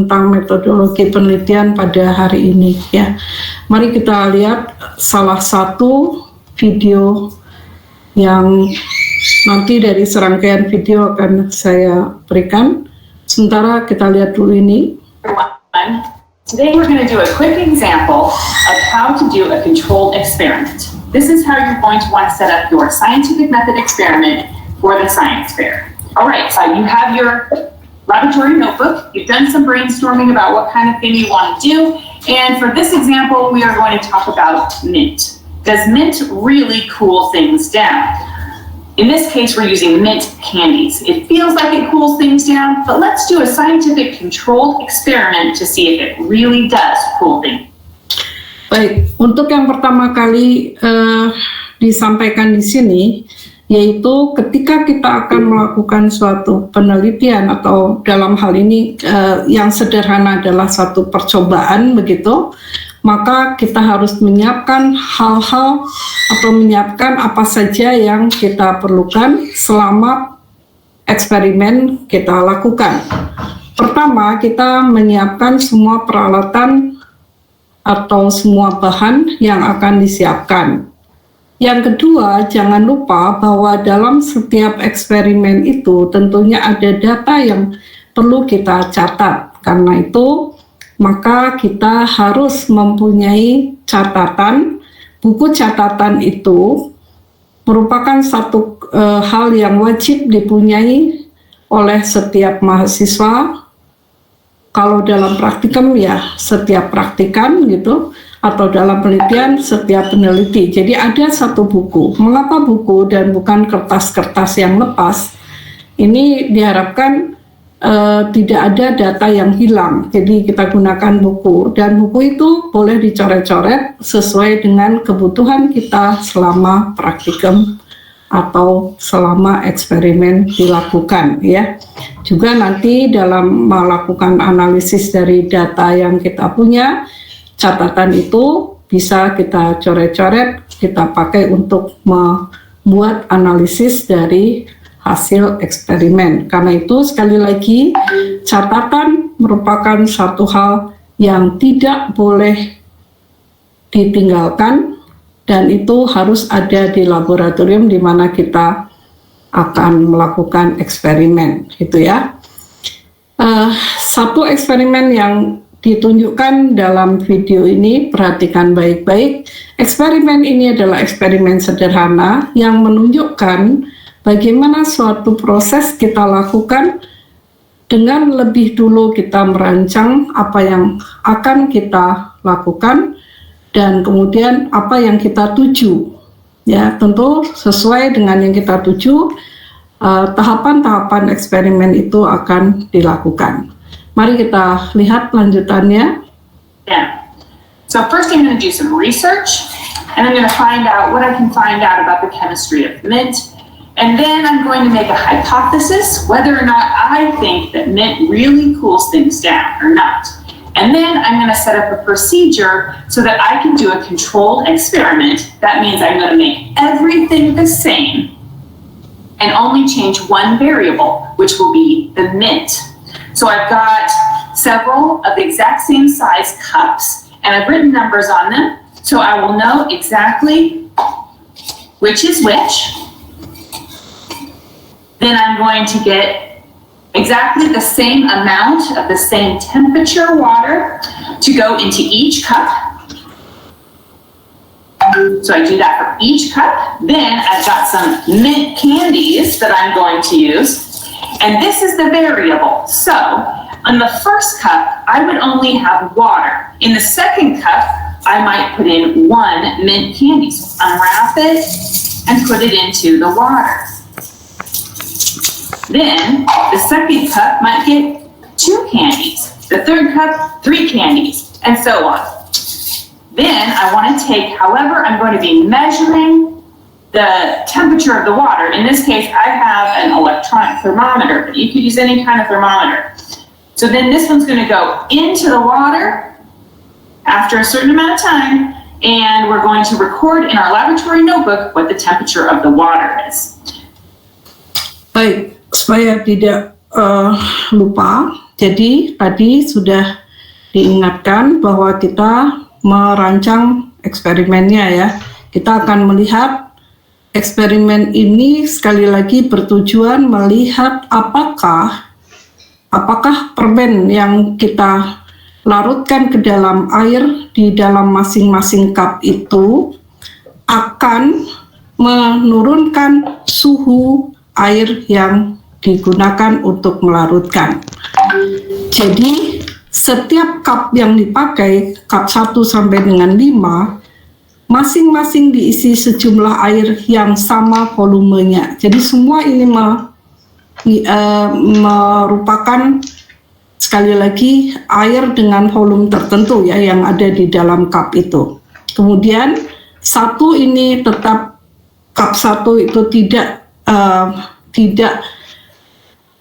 tentang metodologi penelitian pada hari ini ya. Mari kita lihat salah satu video yang nanti dari serangkaian video akan saya berikan. Sementara kita lihat dulu ini. Today we're going to do a quick example of how to do a controlled experiment. This is how you're going to want to set up your scientific method experiment for the science fair. All right, so you have your laboratory notebook. You've done some brainstorming about what kind of thing you want to do. And for this example, we are going to talk about mint. Does mint really cool things down? In this case, we're using mint candies. It feels like it cools things down, but let's do a scientific controlled experiment to see if it really does cool things. Baik, untuk yang pertama kali disampaikan di sini, yaitu ketika kita akan melakukan suatu penelitian atau dalam hal ini yang sederhana adalah suatu percobaan begitu, maka kita harus menyiapkan hal-hal atau menyiapkan apa saja yang kita perlukan selama eksperimen kita lakukan. Pertama, kita menyiapkan semua peralatan atau semua bahan yang akan disiapkan. Yang kedua, jangan lupa bahwa dalam setiap eksperimen itu tentunya ada data yang perlu kita catat. Karena itu, maka kita harus mempunyai catatan. Buku catatan itu merupakan satu hal yang wajib dipunyai oleh setiap mahasiswa. Kalau dalam praktikum ya setiap praktikan gitu, atau dalam penelitian setiap peneliti. Jadi ada satu buku. Mengapa buku dan bukan kertas-kertas yang lepas? Ini diharapkan tidak ada data yang hilang. Jadi kita gunakan buku, dan buku itu boleh dicoret-coret sesuai dengan kebutuhan kita selama praktikum atau selama eksperimen dilakukan ya. Juga nanti dalam melakukan analisis dari data yang kita punya, catatan itu bisa kita coret-coret, kita pakai untuk membuat analisis dari hasil eksperimen. Karena itu sekali lagi, catatan merupakan satu hal yang tidak boleh ditinggalkan, dan itu harus ada di laboratorium di mana kita akan melakukan eksperimen, gitu ya. Satu eksperimen yang ditunjukkan dalam video ini, perhatikan baik-baik. Eksperimen ini adalah eksperimen sederhana yang menunjukkan bagaimana suatu proses kita lakukan dengan lebih dulu kita merancang apa yang akan kita lakukan, dan kemudian apa yang kita tuju. Ya, tentu sesuai dengan yang kita tuju, tahapan-tahapan eksperimen itu akan dilakukan. Mari kita lihat lanjutannya. Yeah. So first I'm going to do some research, and I'm going to find out what I can find out about the chemistry of mint, and then I'm going to make a hypothesis whether or not I think that mint really cools things down or not. And then I'm going to set up a procedure so that I can do a controlled experiment. That means I'm going to make everything the same and only change one variable, which will be the mint. So I've got several of the exact same size cups, and I've written numbers on them, so I will know exactly which is which. Then I'm going to get exactly the same amount of the same temperature water to go into each cup. So I do that for each cup. Then I've got some mint candies that I'm going to use. And this is the variable. So on the first cup, I would only have water. In the second cup, I might put in one mint candy. So unwrap it and put it into the water. Then the second cup might get 2 candies. The third cup, 3 candies, and so on. Then I want to take, however, I'm going to be measuring the temperature of the water. In this case, I have an electronic thermometer, but you could use any kind of thermometer. So then this one's going to go into the water after a certain amount of time, and we're going to record in our laboratory notebook what the temperature of the water is. Baik, supaya tidak lupa, jadi tadi sudah diingatkan bahwa kita merancang eksperimennya ya. Kita akan melihat eksperimen ini sekali lagi bertujuan melihat apakah permen yang kita larutkan ke dalam air di dalam masing-masing cup itu akan menurunkan suhu air yang digunakan untuk melarutkan. Jadi setiap cup yang dipakai, cup 1 sampai dengan 5, masing-masing diisi sejumlah air yang sama volumenya. Jadi semua ini merupakan sekali lagi air dengan volume tertentu ya yang ada di dalam cup itu. Kemudian satu ini tetap cup 1 itu tidak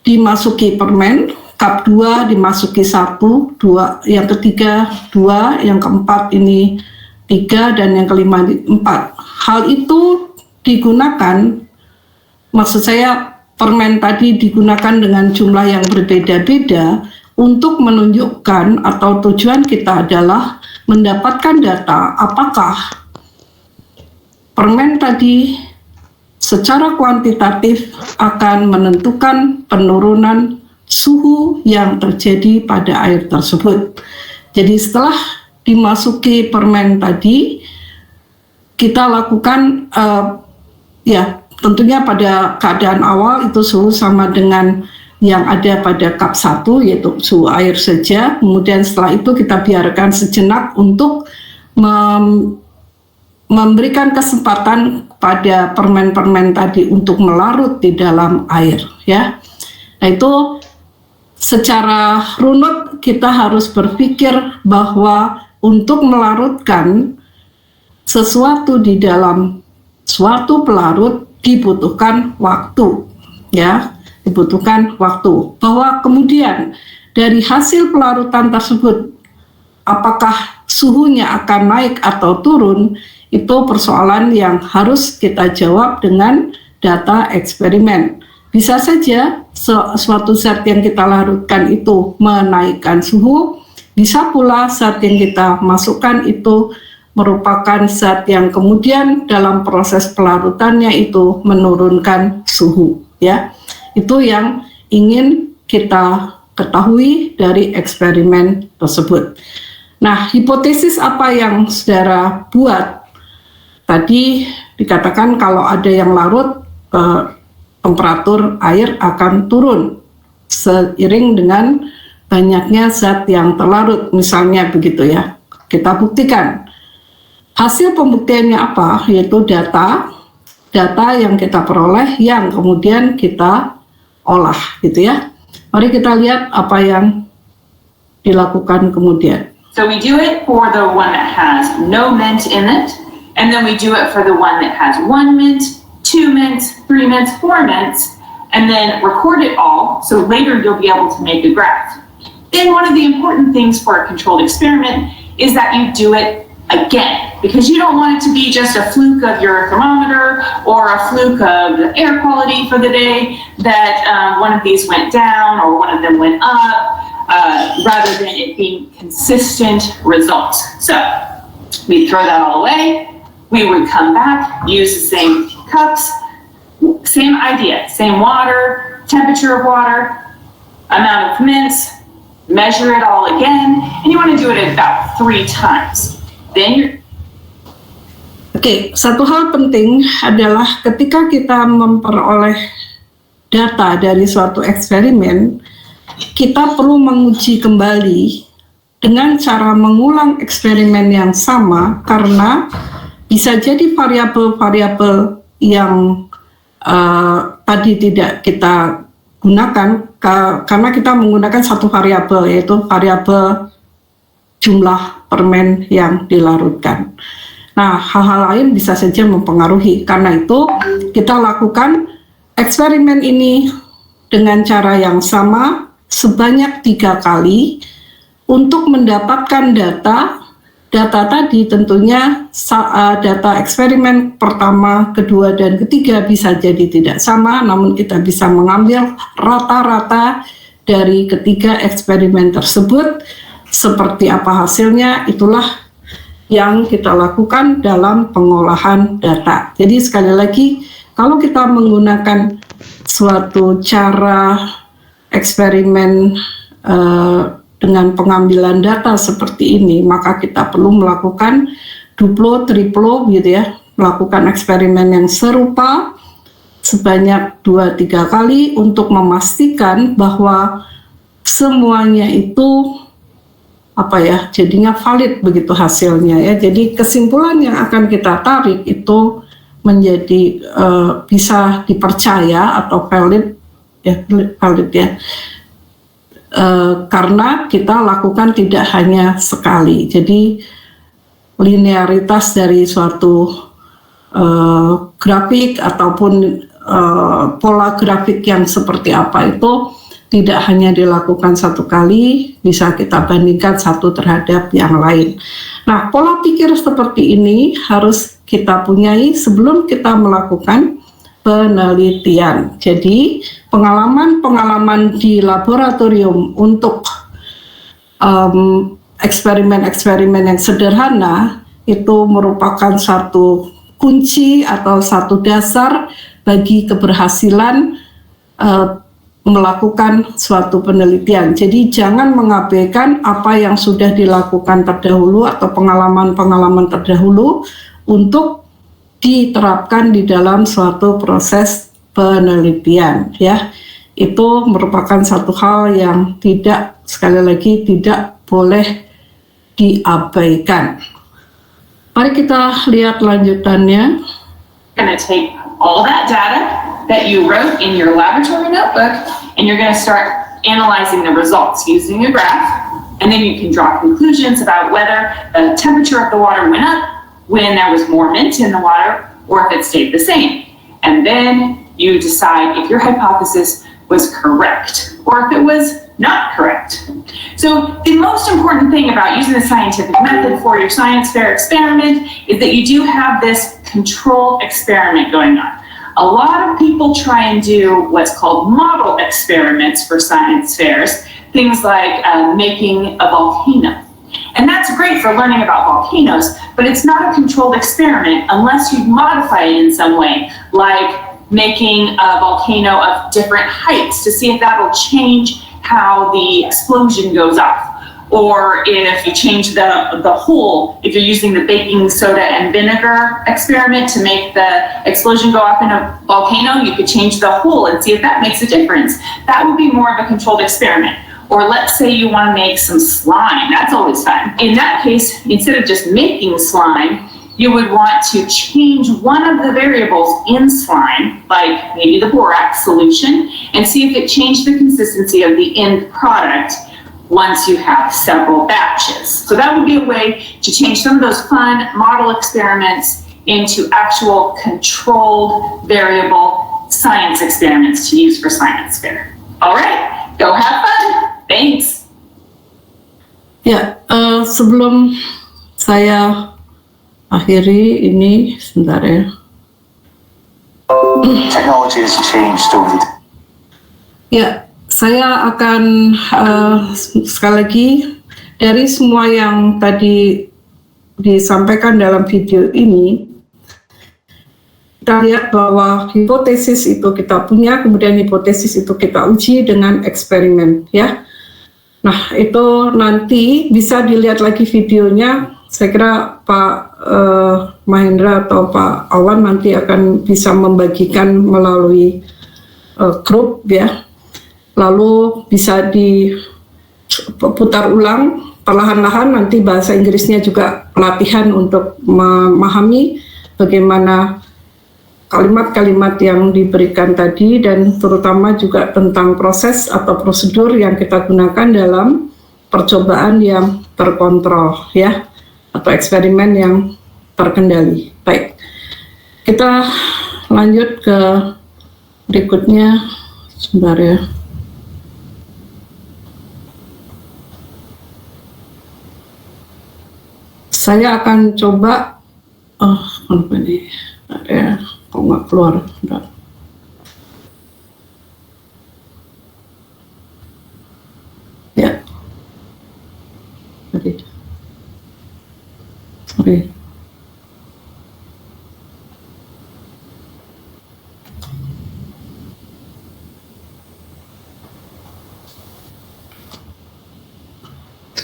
dimasuki permen, cup 2 dimasuki 1, 2, yang ketiga 2, yang keempat ini 3, dan yang kelima 4. Hal itu digunakan, maksud saya permen tadi digunakan dengan jumlah yang berbeda-beda untuk menunjukkan atau tujuan kita adalah mendapatkan data apakah permen tadi secara kuantitatif akan menentukan penurunan suhu yang terjadi pada air tersebut. Jadi setelah dimasuki permen tadi, kita lakukan ya tentunya pada keadaan awal itu suhu sama dengan yang ada pada cup 1, yaitu suhu air saja. Kemudian setelah itu kita biarkan sejenak untuk memberikan kesempatan pada permen-permen tadi untuk melarut di dalam air ya. Nah itu secara runut kita harus berpikir bahwa untuk melarutkan sesuatu di dalam suatu pelarut dibutuhkan waktu ya. Dibutuhkan waktu, bahwa kemudian dari hasil pelarutan tersebut apakah suhunya akan naik atau turun, itu persoalan yang harus kita jawab dengan data eksperimen. Bisa saja suatu zat yang kita larutkan itu menaikkan suhu, bisa pula zat yang kita masukkan itu merupakan zat yang kemudian dalam proses pelarutannya itu menurunkan suhu ya. Itu yang ingin kita ketahui dari eksperimen tersebut. Nah, hipotesis apa yang saudara buat? Tadi dikatakan kalau ada yang larut, temperatur air akan turun seiring dengan banyaknya zat yang terlarut, misalnya begitu ya. Kita buktikan. Hasil pembuktiannya apa? Yaitu data yang kita peroleh yang kemudian kita olah gitu ya. Mari kita lihat apa yang dilakukan kemudian. So we do it for the one that has no mint in it, and then we do it for the one that has 1 mint, 2 mints, 3 mints, 4 mints, and then record it all so later you'll be able to make a graph. Then one of the important things for a controlled experiment is that you do it again, because you don't want it to be just a fluke of your thermometer or a fluke of the air quality for the day that one of these went down or one of them went up, rather than it being consistent results. So we throw that all away, we would come back, use the same cups, same idea, same water, temperature of water, amount of mints, measure it all again, and you want to do it about 3 times. Oke, satu hal penting adalah ketika kita memperoleh data dari suatu eksperimen, kita perlu menguji kembali dengan cara mengulang eksperimen yang sama, karena bisa jadi variabel-variabel yang tadi tidak kita gunakan karena kita menggunakan satu variabel, yaitu variabel jumlah permen yang dilarutkan. Nah, hal-hal lain bisa saja mempengaruhi. Karena itu, kita lakukan eksperimen ini dengan cara yang sama sebanyak 3 kali untuk mendapatkan data data tadi tentunya data eksperimen pertama, kedua, dan ketiga bisa jadi tidak sama, namun kita bisa mengambil rata-rata dari ketiga eksperimen tersebut. Seperti apa hasilnya, itulah yang kita lakukan dalam pengolahan data. Jadi sekali lagi, kalau kita menggunakan suatu cara eksperimen dengan pengambilan data seperti ini, maka kita perlu melakukan duplo, triplo gitu ya, melakukan eksperimen yang serupa sebanyak 2-3 kali untuk memastikan bahwa semuanya itu jadinya valid begitu hasilnya ya. Jadi kesimpulan yang akan kita tarik itu menjadi bisa dipercaya atau valid ya. Karena kita lakukan tidak hanya sekali. Jadi linearitas dari suatu grafik ataupun pola grafik yang seperti apa itu tidak hanya dilakukan satu kali, bisa kita bandingkan satu terhadap yang lain. Nah, pola pikir seperti ini harus kita punyai sebelum kita melakukan penelitian. Jadi pengalaman-pengalaman di laboratorium untuk eksperimen-eksperimen yang sederhana itu merupakan satu kunci atau satu dasar bagi keberhasilan melakukan suatu penelitian. Jadi jangan mengabaikan apa yang sudah dilakukan terdahulu atau pengalaman-pengalaman terdahulu untuk diterapkan di dalam suatu proses penelitian ya. Itu merupakan satu hal yang sekali lagi tidak boleh diabaikan. Mari kita lihat lanjutannya. Going to take all that data that you wrote in your laboratory notebook and you're going to start analyzing the results using a graph, and then you can draw conclusions about whether the temperature of the water went up when there was more mint in the water, or if it stayed the same. And then you decide if your hypothesis was correct, or if it was not correct. So the most important thing about using the scientific method for your science fair experiment is that you do have this control experiment going on. A lot of people try and do what's called model experiments for science fairs, things like making a volcano. And that's great for learning about volcanoes, but it's not a controlled experiment unless you modify it in some way, like making a volcano of different heights to see if that will change how the explosion goes off. Or if you change the hole, if you're using the baking soda and vinegar experiment to make the explosion go off in a volcano, you could change the hole and see if that makes a difference. That would be more of a controlled experiment. Or let's say you want to make some slime. That's always fun. In that case, instead of just making slime, you would want to change one of the variables in slime, like maybe the borax solution, and see if it changed the consistency of the end product once you have several batches. So that would be a way to change some of those fun model experiments into actual controlled variable science experiments to use for science fair. All right, go have fun. Thanks. Ya, sebelum saya akhiri ini, sebentar ya. Technology has changed over the... Ya, saya akan sekali lagi dari semua yang tadi disampaikan dalam video ini, kita lihat bahwa hipotesis itu kita punya, kemudian hipotesis itu kita uji dengan eksperimen ya. Nah, itu nanti bisa dilihat lagi videonya. Saya kira Pak Mahendra atau Pak Awan nanti akan bisa membagikan melalui grup ya. Lalu bisa diputar ulang perlahan-lahan, nanti bahasa Inggrisnya juga pelatihan untuk memahami bagaimana kalimat-kalimat yang diberikan tadi, dan terutama juga tentang proses atau prosedur yang kita gunakan dalam percobaan yang terkontrol ya, atau eksperimen yang terkendali. Baik, kita lanjut ke berikutnya. Sebentar ya. saya akan coba, kenapa nih? Ada, kok nggak keluar? Bentar. Ya, sorry.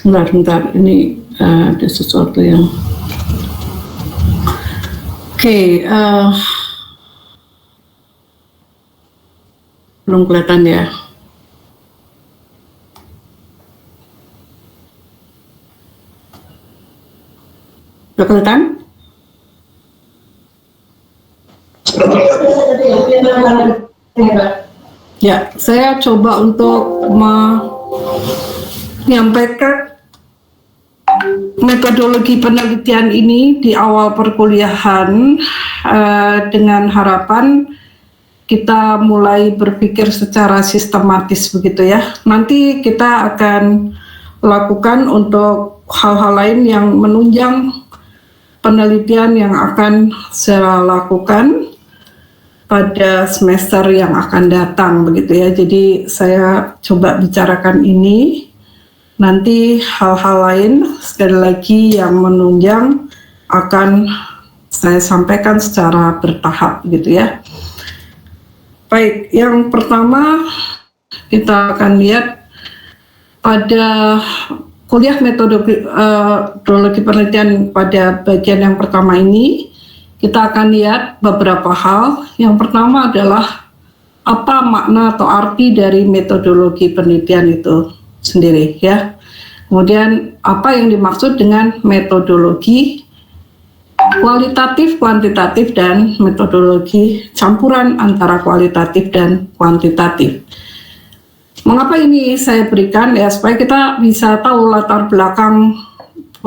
Bentar, ini ada sesuatu yang belum kelihatan ya. Udah kelihatan? Ya, saya coba untuk menyampaikan metodologi penelitian ini di awal perkuliahan dengan harapan kita mulai berpikir secara sistematis begitu ya. Nanti kita akan lakukan untuk hal-hal lain yang menunjang penelitian yang akan saya lakukan pada semester yang akan datang begitu ya. Jadi saya coba bicarakan ini. Nanti hal-hal lain sekali lagi yang menunjang akan saya sampaikan secara bertahap gitu ya. Baik, yang pertama kita akan lihat pada kuliah metodologi penelitian pada bagian yang pertama ini, kita akan lihat beberapa hal. Yang pertama adalah apa makna atau arti dari metodologi penelitian itu sendiri ya. Kemudian apa yang dimaksud dengan metodologi kualitatif, kuantitatif, dan metodologi campuran antara kualitatif dan kuantitatif. Mengapa ini saya berikan ya, supaya kita bisa tahu latar belakang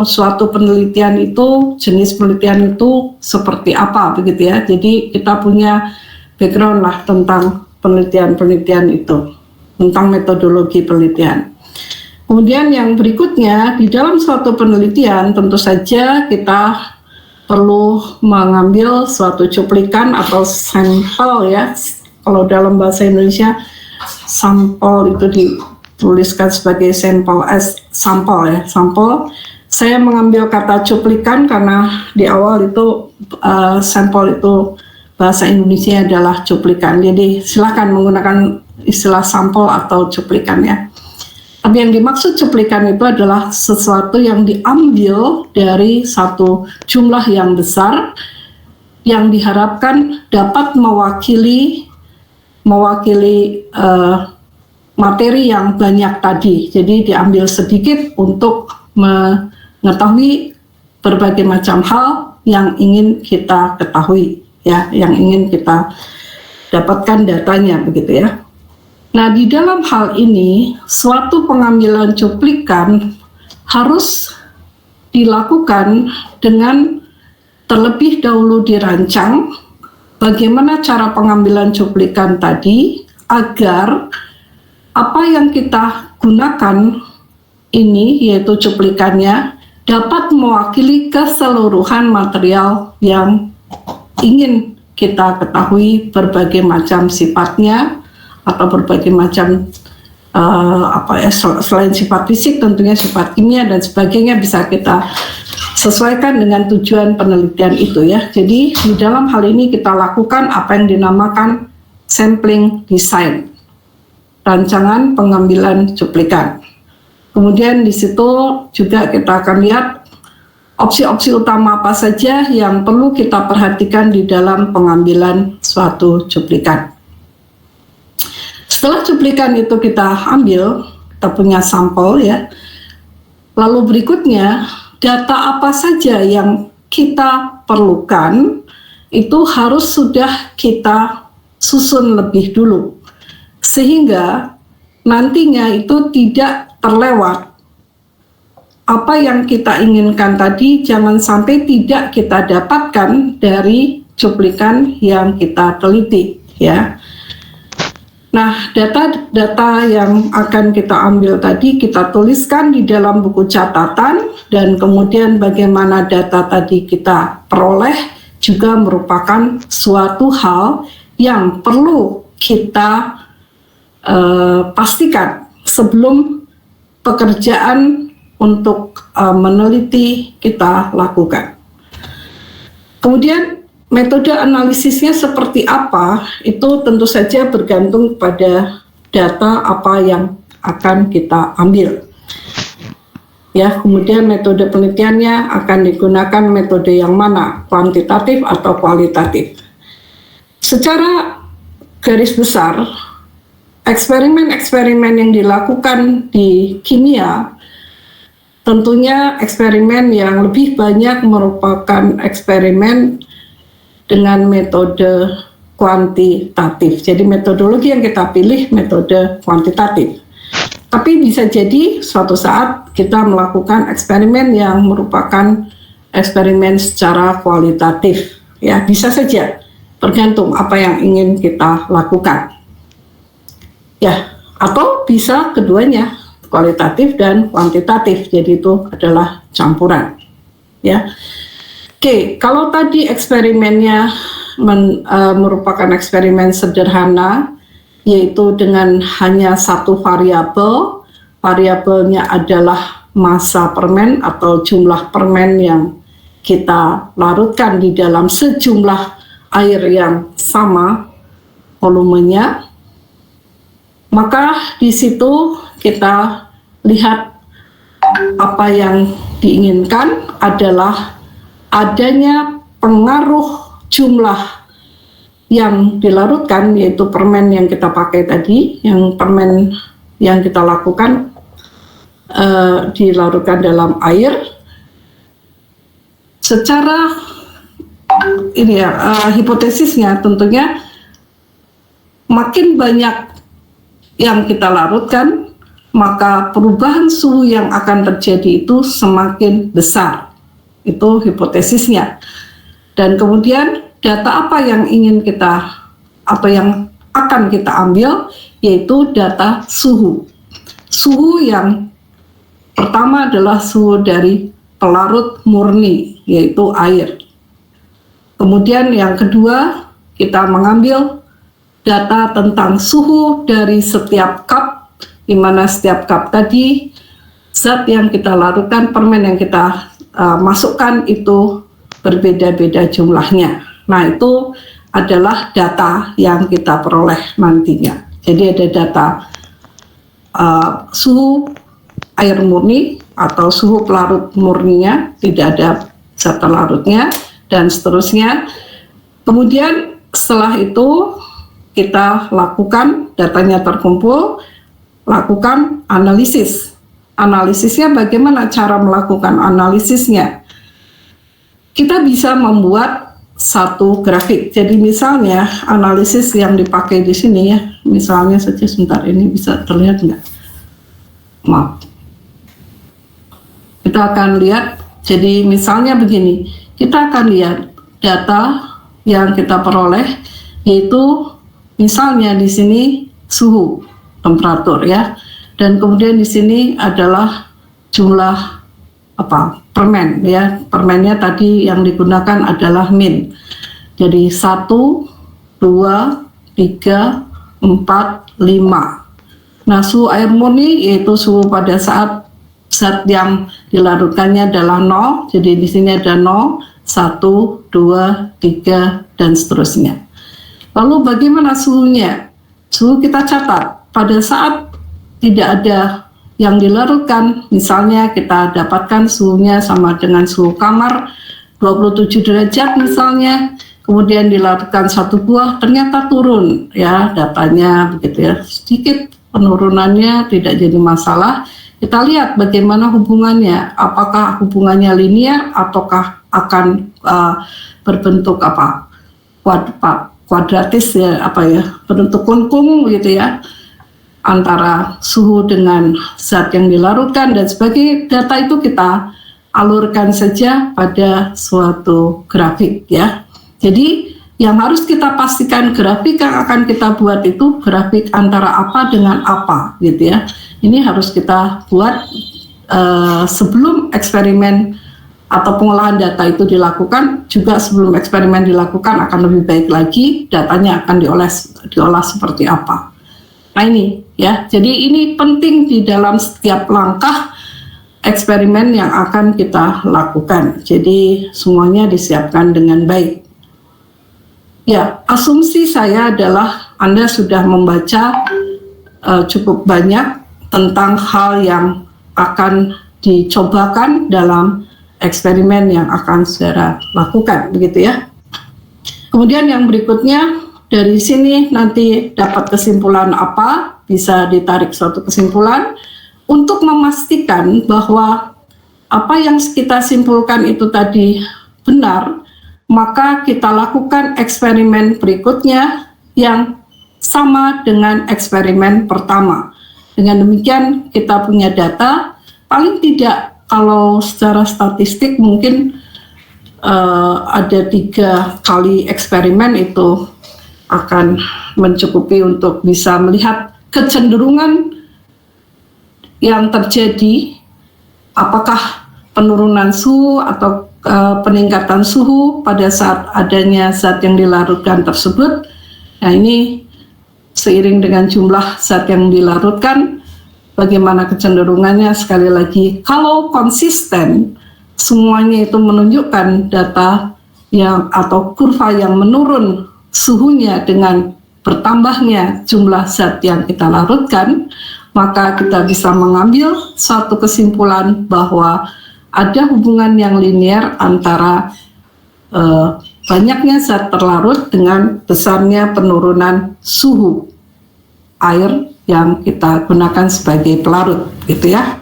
suatu penelitian itu, jenis penelitian itu seperti apa begitu ya. Jadi kita punya background lah tentang penelitian-penelitian itu, tentang metodologi penelitian. Kemudian yang berikutnya, di dalam suatu penelitian tentu saja kita perlu mengambil suatu cuplikan atau sampel ya. Kalau dalam bahasa Indonesia, sampel itu dituliskan sebagai sampel ya, sampel. Saya mengambil kata cuplikan karena di awal itu sampel itu bahasa Indonesia adalah cuplikan. Jadi silakan menggunakan istilah sampel atau cuplikan ya. Tapi yang dimaksud cuplikan itu adalah sesuatu yang diambil dari satu jumlah yang besar yang diharapkan dapat mewakili materi yang banyak tadi. Jadi diambil sedikit untuk mengetahui berbagai macam hal yang ingin kita ketahui ya, yang ingin kita dapatkan datanya begitu ya. Nah, di dalam hal ini, suatu pengambilan cuplikan harus dilakukan dengan terlebih dahulu dirancang bagaimana cara pengambilan cuplikan tadi agar apa yang kita gunakan ini, yaitu cuplikannya, dapat mewakili keseluruhan material yang ingin kita ketahui berbagai macam sifatnya, atau berbagai macam selain sifat fisik tentunya sifat kimia dan sebagainya bisa kita sesuaikan dengan tujuan penelitian itu ya. Jadi di dalam hal ini kita lakukan apa yang dinamakan sampling design, rancangan pengambilan cuplikan. Kemudian di situ juga kita akan lihat opsi-opsi utama apa saja yang perlu kita perhatikan di dalam pengambilan suatu cuplikan. Setelah cuplikan itu kita ambil, kita punya sampel ya. Lalu berikutnya, data apa saja yang kita perlukan itu harus sudah kita susun lebih dulu. Sehingga nantinya itu tidak terlewat. Apa yang kita inginkan tadi jangan sampai tidak kita dapatkan dari cuplikan yang kita teliti ya. Nah, data-data yang akan kita ambil tadi kita tuliskan di dalam buku catatan, dan kemudian bagaimana data tadi kita peroleh juga merupakan suatu hal yang perlu kita pastikan sebelum pekerjaan untuk meneliti kita lakukan. Kemudian metode analisisnya seperti apa, itu tentu saja bergantung pada data apa yang akan kita ambil. Ya, kemudian metode penelitiannya akan digunakan metode yang mana, kuantitatif atau kualitatif. Secara garis besar, eksperimen-eksperimen yang dilakukan di kimia tentunya eksperimen yang lebih banyak merupakan eksperimen dengan metode kuantitatif. Jadi metodologi yang kita pilih metode kuantitatif. Tapi bisa jadi suatu saat kita melakukan eksperimen yang merupakan eksperimen secara kualitatif. Ya, bisa saja, tergantung apa yang ingin kita lakukan. Ya, atau bisa keduanya, kualitatif dan kuantitatif. Jadi itu adalah campuran. Ya. Oke, kalau tadi eksperimennya merupakan eksperimen sederhana, yaitu dengan hanya satu variabel, variabelnya adalah massa permen atau jumlah permen yang kita larutkan di dalam sejumlah air yang sama volumenya, maka di situ kita lihat apa yang diinginkan adalah adanya pengaruh jumlah yang dilarutkan, yaitu permen yang kita pakai tadi, yang permen yang kita lakukan dilarutkan dalam air. Secara ini ya, hipotesisnya tentunya makin banyak yang kita larutkan, maka perubahan suhu yang akan terjadi itu semakin besar. Itu hipotesisnya. Dan kemudian data apa yang ingin kita atau yang akan kita ambil, yaitu data suhu. Suhu yang pertama adalah suhu dari pelarut murni, yaitu air. Kemudian yang kedua, kita mengambil data tentang suhu dari setiap cup, di mana setiap cup tadi zat yang kita larutkan, permen yang kita masukkan itu berbeda-beda jumlahnya. Nah, itu adalah data yang kita peroleh nantinya. Jadi ada data suhu air murni atau suhu pelarut murninya, tidak ada zat larutnya, dan seterusnya. Kemudian setelah itu kita lakukan, datanya terkumpul, lakukan analisis. Analisisnya bagaimana cara melakukan analisisnya? Kita bisa membuat satu grafik. Jadi misalnya analisis yang dipakai di sini ya, misalnya saja sebentar, ini bisa terlihat nggak? Maaf. Kita akan lihat, jadi misalnya begini, kita akan lihat data yang kita peroleh, yaitu misalnya di sini suhu, temperatur ya. Dan kemudian di sini adalah jumlah permen ya. Permennya tadi yang digunakan adalah min. Jadi 1, 2, 3, 4, 5. Nah, suhu air murni yaitu suhu pada saat zat yang dilarutkannya adalah 0. Jadi di sini ada 0, 1, 2, 3 dan seterusnya. Lalu bagaimana suhunya? Suhu kita catat. Pada saat tidak ada yang dilarutkan, misalnya kita dapatkan suhunya sama dengan suhu kamar 27 derajat misalnya, kemudian dilarutkan satu buah, ternyata turun ya datanya begitu ya, sedikit penurunannya tidak jadi masalah. Kita lihat bagaimana hubungannya, apakah hubungannya linear ataukah akan berbentuk kuadratis ya, berbentuk kungkung gitu ya, antara suhu dengan zat yang dilarutkan dan sebagai data itu kita alurkan saja pada suatu grafik ya. Jadi yang harus kita pastikan grafik yang akan kita buat itu grafik antara apa dengan apa gitu ya. Ini harus kita buat sebelum eksperimen atau pengolahan data itu dilakukan. Juga sebelum eksperimen dilakukan akan lebih baik lagi datanya akan diolah seperti apa. Nah ini ya, jadi ini penting di dalam setiap langkah eksperimen yang akan kita lakukan. Jadi semuanya disiapkan dengan baik. Ya, asumsi saya adalah Anda sudah membaca cukup banyak tentang hal yang akan dicobakan dalam eksperimen yang akan saudara lakukan, begitu ya. Kemudian yang berikutnya, dari sini nanti dapat kesimpulan apa, bisa ditarik suatu kesimpulan untuk memastikan bahwa apa yang kita simpulkan itu tadi benar. Maka kita lakukan eksperimen berikutnya yang sama dengan eksperimen pertama. Dengan demikian kita punya data, paling tidak kalau secara statistik mungkin ada 3 kali eksperimen itu akan mencukupi untuk bisa melihat kecenderungan yang terjadi, apakah penurunan suhu atau peningkatan suhu pada saat adanya zat yang dilarutkan tersebut. Nah ini seiring dengan jumlah zat yang dilarutkan, bagaimana kecenderungannya. Sekali lagi, kalau konsisten semuanya itu menunjukkan data yang atau kurva yang menurun suhunya dengan bertambahnya jumlah zat yang kita larutkan, maka kita bisa mengambil suatu kesimpulan bahwa ada hubungan yang linear antara banyaknya zat terlarut dengan besarnya penurunan suhu air yang kita gunakan sebagai pelarut, gitu ya.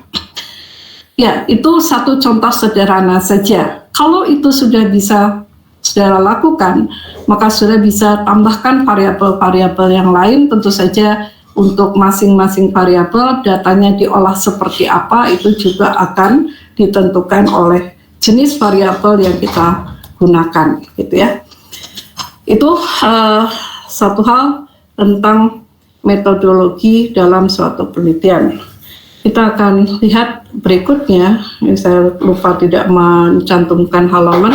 Ya, itu satu contoh sederhana saja. Kalau itu sudah bisa saudara lakukan, maka sudah bisa tambahkan variabel-variabel yang lain. Tentu saja untuk masing-masing variabel datanya diolah seperti apa itu juga akan ditentukan oleh jenis variabel yang kita gunakan, gitu ya. Itu satu hal tentang metodologi dalam suatu penelitian. Kita akan lihat berikutnya. Ini saya lupa tidak mencantumkan halaman.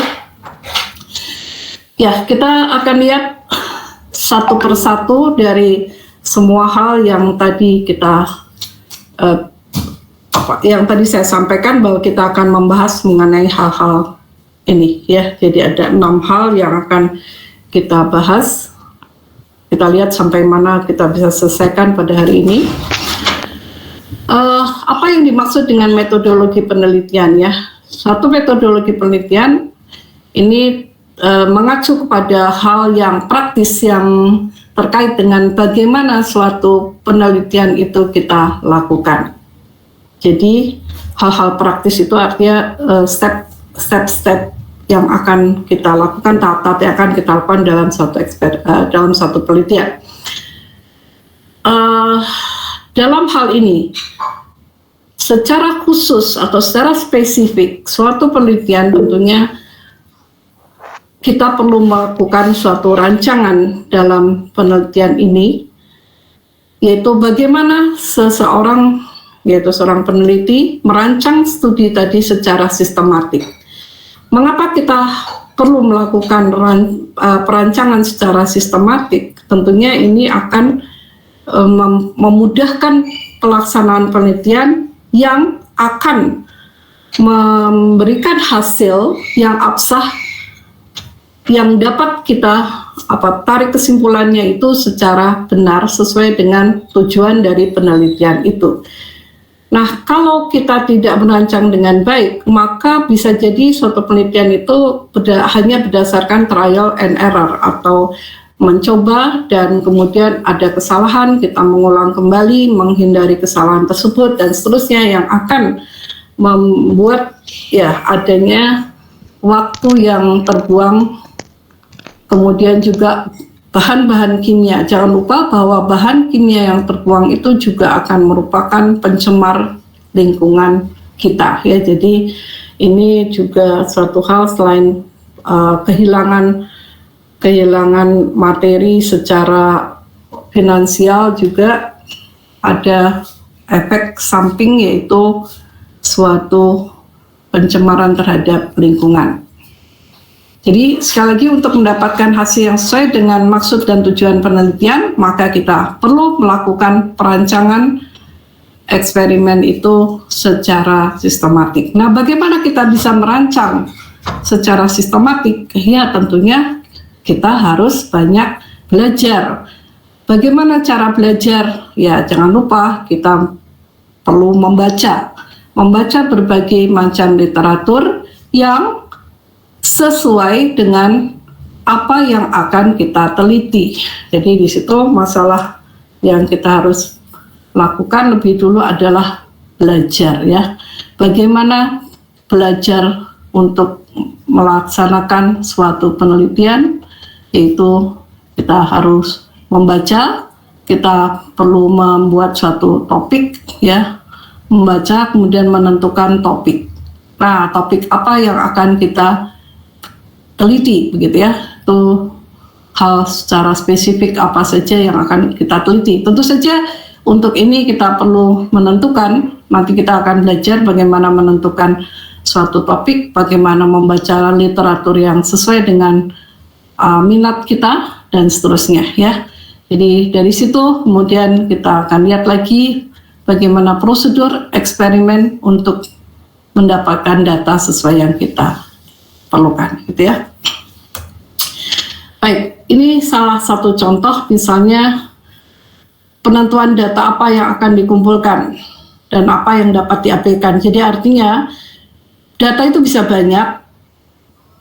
Ya, kita akan lihat satu persatu dari semua hal yang tadi kita yang tadi saya sampaikan, bahwa kita akan membahas mengenai hal-hal ini ya. Jadi ada 6 hal yang akan kita bahas. Kita lihat sampai mana kita bisa selesaikan pada hari ini. Apa yang dimaksud dengan metodologi penelitian ya? Suatu metodologi penelitian ini mengacu kepada hal yang praktis yang terkait dengan bagaimana suatu penelitian itu kita lakukan. Jadi hal-hal praktis itu artinya step-step yang akan kita lakukan, tahap-tahap yang akan kita lakukan dalam satu penelitian. Dalam hal ini, secara khusus atau secara spesifik, suatu penelitian tentunya kita perlu melakukan suatu rancangan dalam penelitian ini, yaitu bagaimana seorang peneliti merancang studi tadi secara sistematik. Mengapa kita perlu melakukan perancangan secara sistematik? Tentunya ini akan memudahkan pelaksanaan penelitian yang akan memberikan hasil yang absah, yang dapat kita tarik kesimpulannya itu secara benar sesuai dengan tujuan dari penelitian itu. Nah, kalau kita tidak merancang dengan baik, maka bisa jadi suatu penelitian itu hanya berdasarkan trial and error, atau mencoba dan kemudian ada kesalahan, kita mengulang kembali, menghindari kesalahan tersebut, dan seterusnya, yang akan membuat ya adanya waktu yang terbuang, kemudian juga bahan-bahan kimia. Jangan lupa bahwa bahan kimia yang terbuang itu juga akan merupakan pencemar lingkungan kita ya. Jadi ini juga suatu hal, selain kehilangan kehilangan materi secara finansial, juga ada efek samping yaitu suatu pencemaran terhadap lingkungan. Jadi sekali lagi, untuk mendapatkan hasil yang sesuai dengan maksud dan tujuan penelitian, maka kita perlu melakukan perancangan eksperimen itu secara sistematik. Nah, bagaimana kita bisa merancang secara sistematik? Ya, tentunya kita harus banyak belajar. Bagaimana cara belajar? Ya, jangan lupa kita perlu membaca berbagai macam literatur yang sesuai dengan apa yang akan kita teliti. Jadi di situ masalah yang kita harus lakukan lebih dulu adalah belajar, ya. Bagaimana belajar untuk melaksanakan suatu penelitian, yaitu kita harus membaca, kita perlu membuat suatu topik, ya, membaca kemudian menentukan topik. Nah, topik apa yang akan kita teliti, begitu ya, itu hal secara spesifik apa saja yang akan kita teliti. Tentu saja untuk ini kita perlu menentukan, nanti kita akan belajar bagaimana menentukan suatu topik, bagaimana membaca literatur yang sesuai dengan minat kita, dan seterusnya, ya. Jadi dari situ kemudian kita akan lihat lagi bagaimana prosedur eksperimen untuk mendapatkan data sesuai yang kita perlukan, gitu ya. Baik, ini salah satu contoh, misalnya penentuan data apa yang akan dikumpulkan dan apa yang dapat diabaikan. Jadi artinya data itu bisa banyak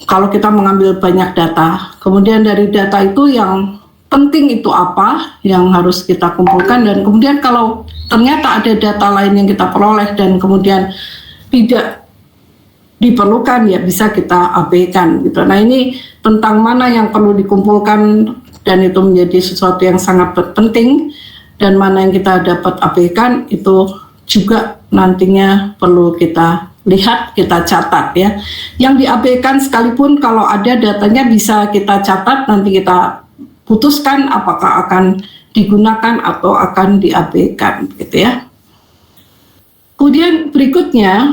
kalau kita mengambil banyak data. Kemudian dari data itu yang penting itu apa yang harus kita kumpulkan, dan kemudian kalau ternyata ada data lain yang kita peroleh dan kemudian tidak diperlukan, ya bisa kita abaikan, gitu. Nah, ini tentang mana yang perlu dikumpulkan dan itu menjadi sesuatu yang sangat penting, dan mana yang kita dapat abaikan itu juga nantinya perlu kita lihat, kita catat, ya. Yang diabaikan sekalipun kalau ada datanya bisa kita catat, nanti kita putuskan apakah akan digunakan atau akan diabaikan, gitu ya. Kemudian berikutnya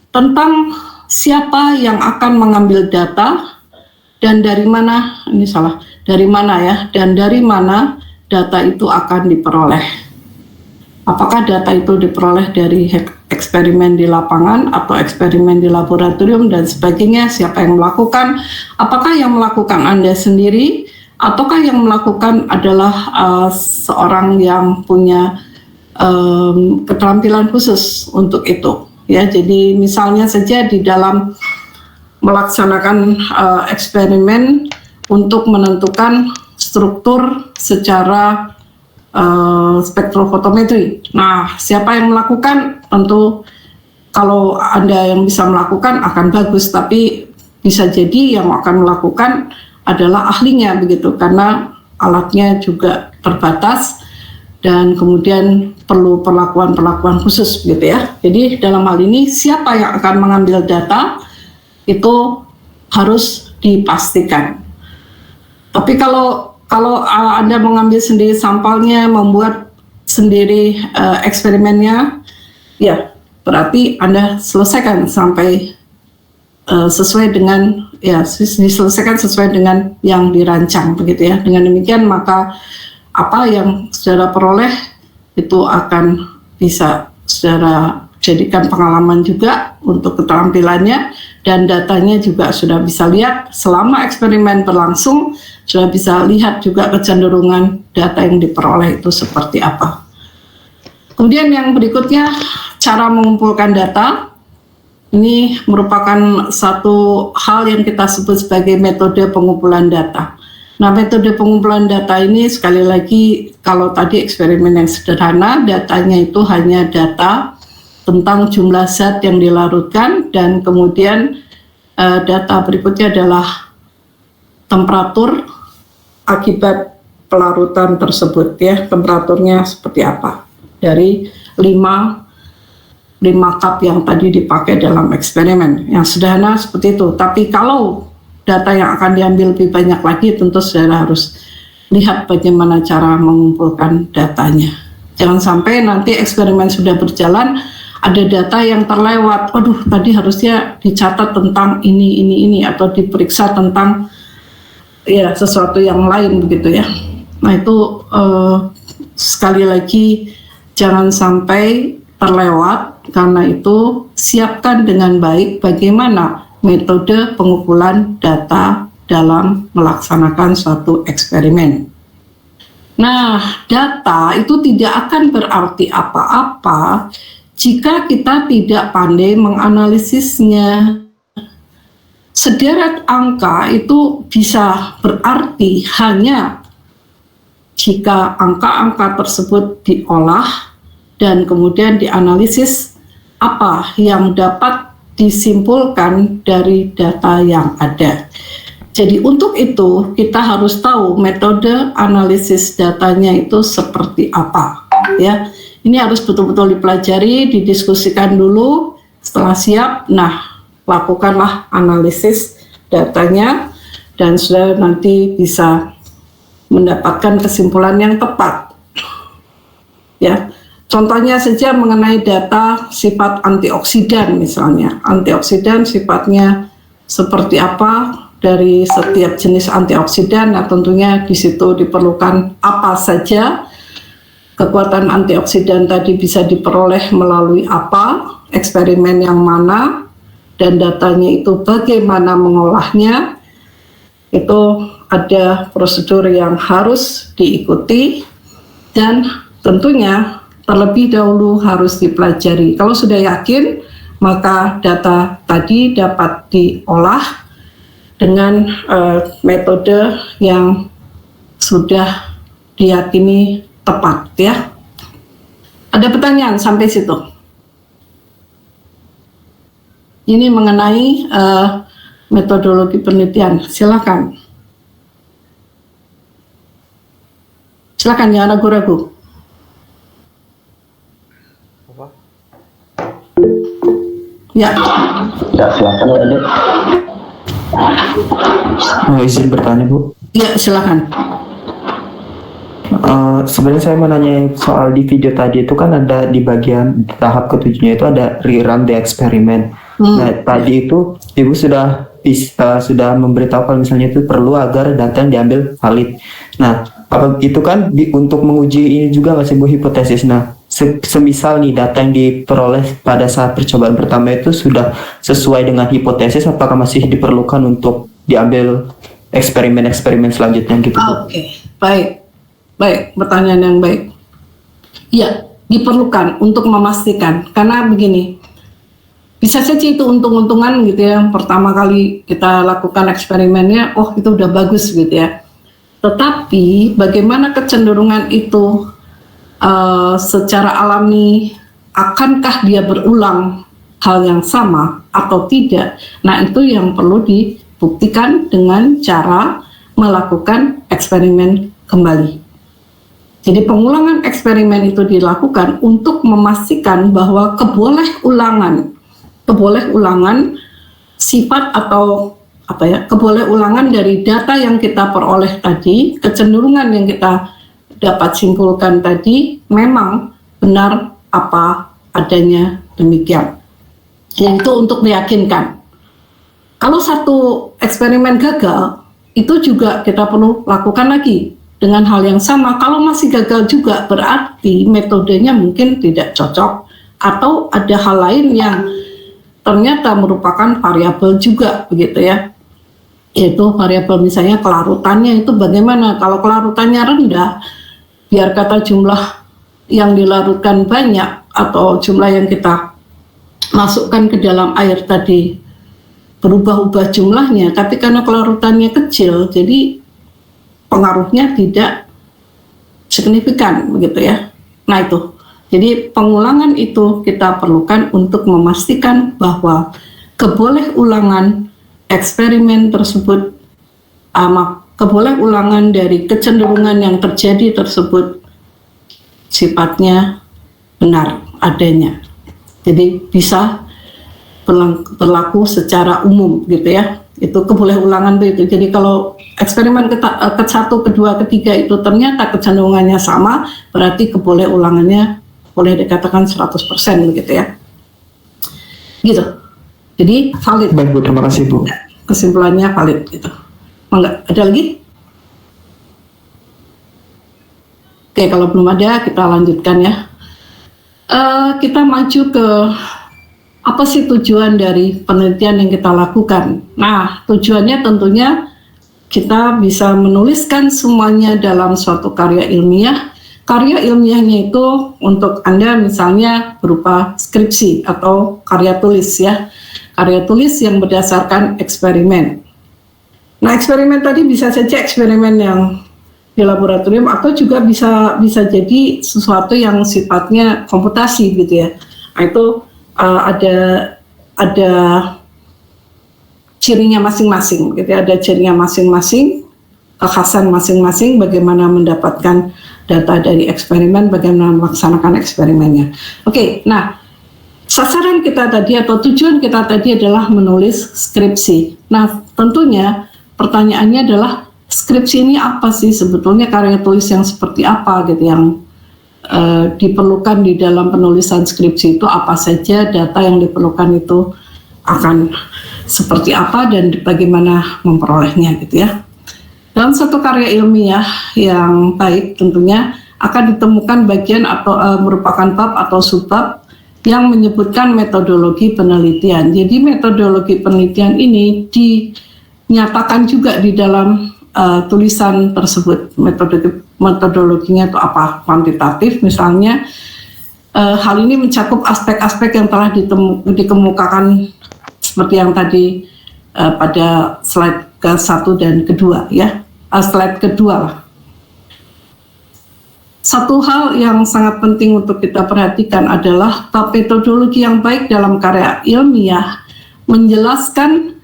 tentang siapa yang akan mengambil data dan dari mana, dari mana data itu akan diperoleh. Apakah data itu diperoleh dari eksperimen di lapangan atau eksperimen di laboratorium dan sebagainya, siapa yang melakukan, apakah yang melakukan Anda sendiri, ataukah yang melakukan adalah seorang yang punya keterampilan khusus untuk itu. Ya, jadi misalnya saja di dalam melaksanakan eksperimen untuk menentukan struktur secara spektrofotometri. Nah, siapa yang melakukan? Tentu kalau Anda yang bisa melakukan akan bagus, tapi bisa jadi yang akan melakukan adalah ahlinya, begitu, karena alatnya juga terbatas dan kemudian perlu perlakuan khusus, gitu ya. Jadi dalam hal ini siapa yang akan mengambil data itu harus dipastikan. Tapi kalau Anda mengambil sendiri sampelnya, membuat sendiri eksperimennya, ya berarti Anda selesaikan sampai sesuai dengan, ya, diselesaikan sesuai dengan yang dirancang, begitu ya. Dengan demikian maka apa yang saudara peroleh itu akan bisa saudara jadikan pengalaman juga untuk keterampilannya, dan datanya juga sudah bisa lihat selama eksperimen berlangsung, sudah bisa lihat juga kecenderungan data yang diperoleh itu seperti apa. Kemudian yang berikutnya, cara mengumpulkan data. Ini merupakan satu hal yang kita sebut sebagai metode pengumpulan data. Nah, metode pengumpulan data ini sekali lagi, kalau tadi eksperimen yang sederhana, datanya itu hanya data tentang jumlah zat yang dilarutkan, dan kemudian data berikutnya adalah temperatur akibat pelarutan tersebut, ya, temperaturnya seperti apa dari 5 cup yang tadi dipakai dalam eksperimen. Yang sederhana seperti itu. Tapi kalau data yang akan diambil lebih banyak lagi, tentu saudara harus lihat bagaimana cara mengumpulkan datanya. Jangan sampai nanti eksperimen sudah berjalan, ada data yang terlewat, aduh tadi harusnya dicatat tentang ini, atau diperiksa tentang ya sesuatu yang lain begitu ya. Nah itu sekali lagi jangan sampai terlewat, karena itu siapkan dengan baik bagaimana metode pengumpulan data dalam melaksanakan suatu eksperimen. Nah, data itu tidak akan berarti apa-apa jika kita tidak pandai menganalisisnya. Sederet angka itu bisa berarti hanya jika angka-angka tersebut diolah dan kemudian dianalisis apa yang dapat disimpulkan dari data yang ada. Jadi untuk itu kita harus tahu metode analisis datanya itu seperti apa ya. Ini harus betul-betul dipelajari, didiskusikan dulu. Setelah siap, nah lakukanlah analisis datanya dan sudah nanti bisa mendapatkan kesimpulan yang tepat. Ya. Contohnya saja mengenai data sifat antioksidan misalnya. Antioksidan sifatnya seperti apa dari setiap jenis antioksidan. Nah tentunya di situ diperlukan apa saja, kekuatan antioksidan tadi bisa diperoleh melalui apa, eksperimen yang mana, dan datanya itu bagaimana mengolahnya. Itu ada prosedur yang harus diikuti dan tentunya terlebih dahulu harus dipelajari. Kalau sudah yakin, maka data tadi dapat diolah dengan metode yang sudah diyakini tepat ya. Ada pertanyaan sampai situ? Ini mengenai metodologi penelitian. Silakan. Silakan, jangan ragu-ragu. Ya. Ya, silakan ya, Dek. Izin bertanya, Bu. Ya, silakan. Sebenarnya saya mau nanya soal di video tadi itu kan ada di bagian tahap ketujuhnya itu ada rerun the experiment. Nah, tadi itu Ibu sudah memberitahu kalau misalnya itu perlu agar data yang diambil valid. Nah, itu kan untuk menguji ini juga nggak sih Bu, hipotesis. Nah, semisal nih data yang diperoleh pada saat percobaan pertama itu sudah sesuai dengan hipotesis, apakah masih diperlukan untuk diambil eksperimen-eksperimen selanjutnya gitu? Oke, baik, pertanyaan yang baik. Ya, diperlukan untuk memastikan, karena begini, bisa saja itu untung-untungan gitu ya, pertama kali kita lakukan eksperimennya, oh itu udah bagus gitu ya. Tetapi bagaimana kecenderungan itu secara alami, akankah dia berulang hal yang sama atau tidak? Nah itu yang perlu dibuktikan dengan cara melakukan eksperimen kembali. Jadi pengulangan eksperimen itu dilakukan untuk memastikan bahwa keboleh-ulangan sifat atau keboleh-ulangan dari data yang kita peroleh tadi, kecenderungan yang kita dapat simpulkan tadi memang benar apa adanya demikian. Yaitu untuk meyakinkan. Kalau satu eksperimen gagal, itu juga kita perlu lakukan lagi dengan hal yang sama. Kalau masih gagal juga berarti metodenya mungkin tidak cocok atau ada hal lain yang ternyata merupakan variabel juga begitu ya. Yaitu variabel misalnya kelarutannya itu bagaimana. Kalau kelarutannya rendah, biar kata jumlah yang dilarutkan banyak atau jumlah yang kita masukkan ke dalam air tadi berubah-ubah jumlahnya, tapi karena kelarutannya kecil, jadi pengaruhnya tidak signifikan begitu ya. Nah itu, jadi pengulangan itu kita perlukan untuk memastikan bahwa keboleh-ulangan eksperimen tersebut keboleh-ulangan dari kecenderungan yang terjadi tersebut sifatnya benar adanya. Jadi bisa berlaku secara umum gitu ya. itu keboleh-ulangan itu. Jadi kalau eksperimen ke-1, kedua, ketiga itu ternyata kecenderungannya sama, berarti keboleh-ulangannya boleh dikatakan 100% begitu ya. Gitu. Jadi valid. Baik Bu, terima kasih Bu. Kesimpulannya valid gitu. Enggak, ada lagi? Oke, kalau belum ada kita lanjutkan ya. Kita maju ke apa sih tujuan dari penelitian yang kita lakukan. Nah, tujuannya tentunya kita bisa menuliskan semuanya dalam suatu karya ilmiah. Karya ilmiahnya itu untuk Anda misalnya berupa skripsi atau karya tulis ya. Karya tulis yang berdasarkan eksperimen. Nah, eksperimen tadi bisa saja eksperimen yang di laboratorium atau juga bisa jadi sesuatu yang sifatnya komputasi gitu ya. Nah, itu ada cirinya masing-masing gitu ya. Ada cirinya masing-masing, kekhasan masing-masing, bagaimana mendapatkan data dari eksperimen, bagaimana melaksanakan eksperimennya. Oke, nah sasaran kita tadi atau tujuan kita tadi adalah menulis skripsi. Nah, tentunya pertanyaannya adalah skripsi ini apa sih sebetulnya, karya tulis yang seperti apa gitu yang diperlukan di dalam penulisan skripsi itu apa saja, data yang diperlukan itu akan seperti apa dan bagaimana memperolehnya gitu ya. Dalam satu karya ilmiah yang baik tentunya akan ditemukan bagian atau merupakan bab atau subbab yang menyebutkan metodologi penelitian. Jadi metodologi penelitian ini dinyatakan juga di dalam tulisan tersebut. Metodologinya itu apa? Kuantitatif misalnya. Hal ini mencakup aspek-aspek yang telah dikemukakan seperti yang tadi pada slide ke-1 dan kedua ya. Slide kedua lah. Satu hal yang sangat penting untuk kita perhatikan adalah bab metodologi yang baik dalam karya ilmiah menjelaskan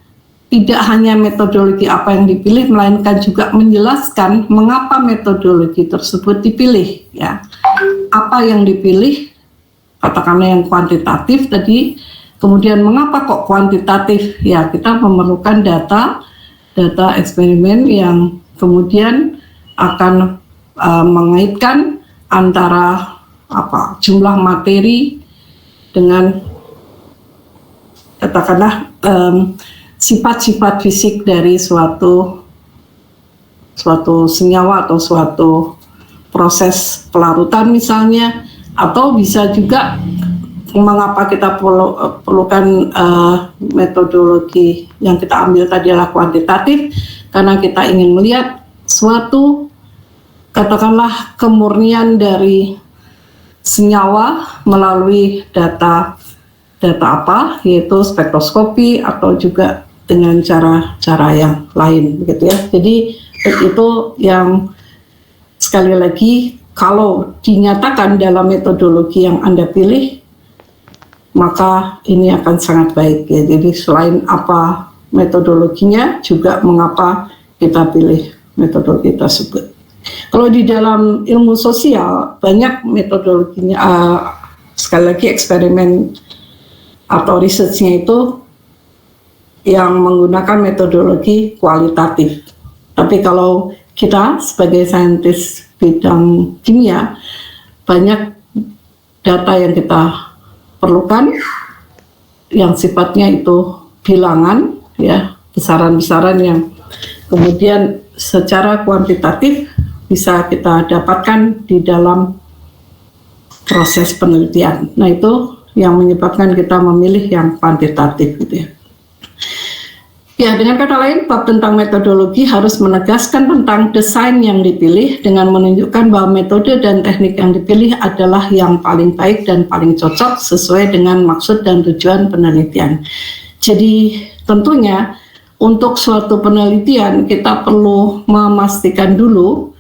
tidak hanya metodologi apa yang dipilih, melainkan juga menjelaskan mengapa metodologi tersebut dipilih ya. Apa yang dipilih, katakanlah yang kuantitatif tadi, kemudian mengapa kok kuantitatif ya, kita memerlukan data eksperimen yang kemudian akan mengaitkan antara jumlah materi dengan katakanlah sifat-sifat fisik dari suatu senyawa atau suatu proses pelarutan misalnya, atau bisa juga mengapa kita perlukan metodologi yang kita ambil tadi adalah kuantitatif, karena kita ingin melihat suatu katakanlah kemurnian dari senyawa melalui data apa, yaitu spektroskopi atau juga dengan cara-cara yang lain begitu ya. Jadi itu yang sekali lagi kalau dinyatakan dalam metodologi yang Anda pilih, maka ini akan sangat baik ya. Jadi selain apa metodologinya, juga mengapa kita pilih metodologi tersebut. Kalau di dalam ilmu sosial banyak metodologinya, sekali lagi eksperimen atau research-nya itu yang menggunakan metodologi kualitatif. Tapi kalau kita sebagai saintis bidang kimia, banyak data yang kita perlukan yang sifatnya itu bilangan ya, besaran-besaran yang kemudian secara kuantitatif bisa kita dapatkan di dalam proses penelitian. Nah, itu yang menyebabkan kita memilih yang kuantitatif gitu ya. Ya, dengan kata lain, bab tentang metodologi harus menegaskan tentang desain yang dipilih dengan menunjukkan bahwa metode dan teknik yang dipilih adalah yang paling baik dan paling cocok sesuai dengan maksud dan tujuan penelitian. Jadi tentunya untuk suatu penelitian kita perlu memastikan dulu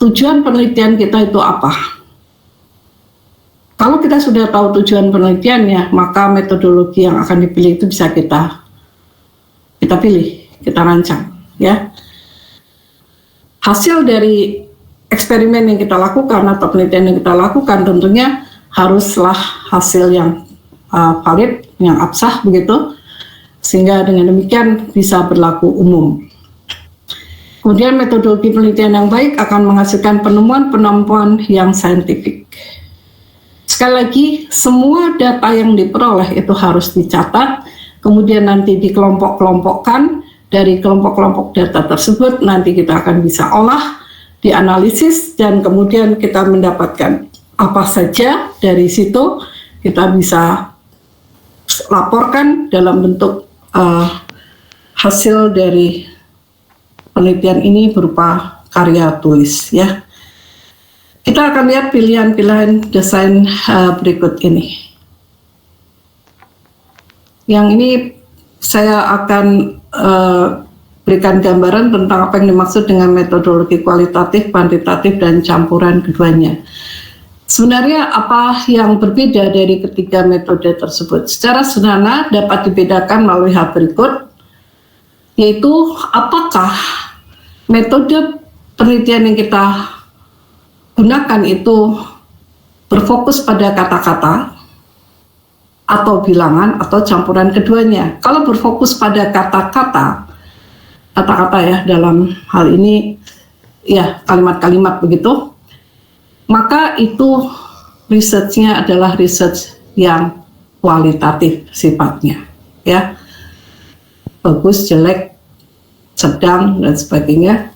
tujuan penelitian kita itu apa. Kalau kita sudah tahu tujuan penelitiannya, maka metodologi yang akan dipilih itu bisa kita pilih, kita rancang ya. Hasil dari eksperimen yang kita lakukan atau penelitian yang kita lakukan tentunya haruslah hasil yang valid, yang absah begitu. sehingga dengan demikian bisa berlaku umum. Kemudian metodologi penelitian yang baik akan menghasilkan penemuan-penemuan yang saintifik. Sekali lagi, semua data yang diperoleh itu harus dicatat, kemudian nanti dikelompok-kelompokkan. Dari kelompok-kelompok data tersebut nanti kita akan bisa olah, dianalisis, dan kemudian kita mendapatkan apa saja dari situ kita bisa laporkan dalam bentuk hasil dari penelitian ini berupa karya tulis ya. Kita akan lihat pilihan-pilihan desain berikut ini. Yang ini saya akan berikan gambaran tentang apa yang dimaksud dengan metodologi kualitatif, kuantitatif, dan campuran keduanya. Sebenarnya apa yang berbeda dari ketiga metode tersebut? Secara sederhana dapat dibedakan melalui hal berikut, yaitu apakah metode penelitian yang kita gunakan itu berfokus pada kata-kata atau bilangan atau campuran keduanya. Kalau berfokus pada kata-kata ya dalam hal ini ya kalimat-kalimat begitu, maka itu research-nya adalah research yang kualitatif sifatnya ya. Bagus, jelek, sedang, dan sebagainya,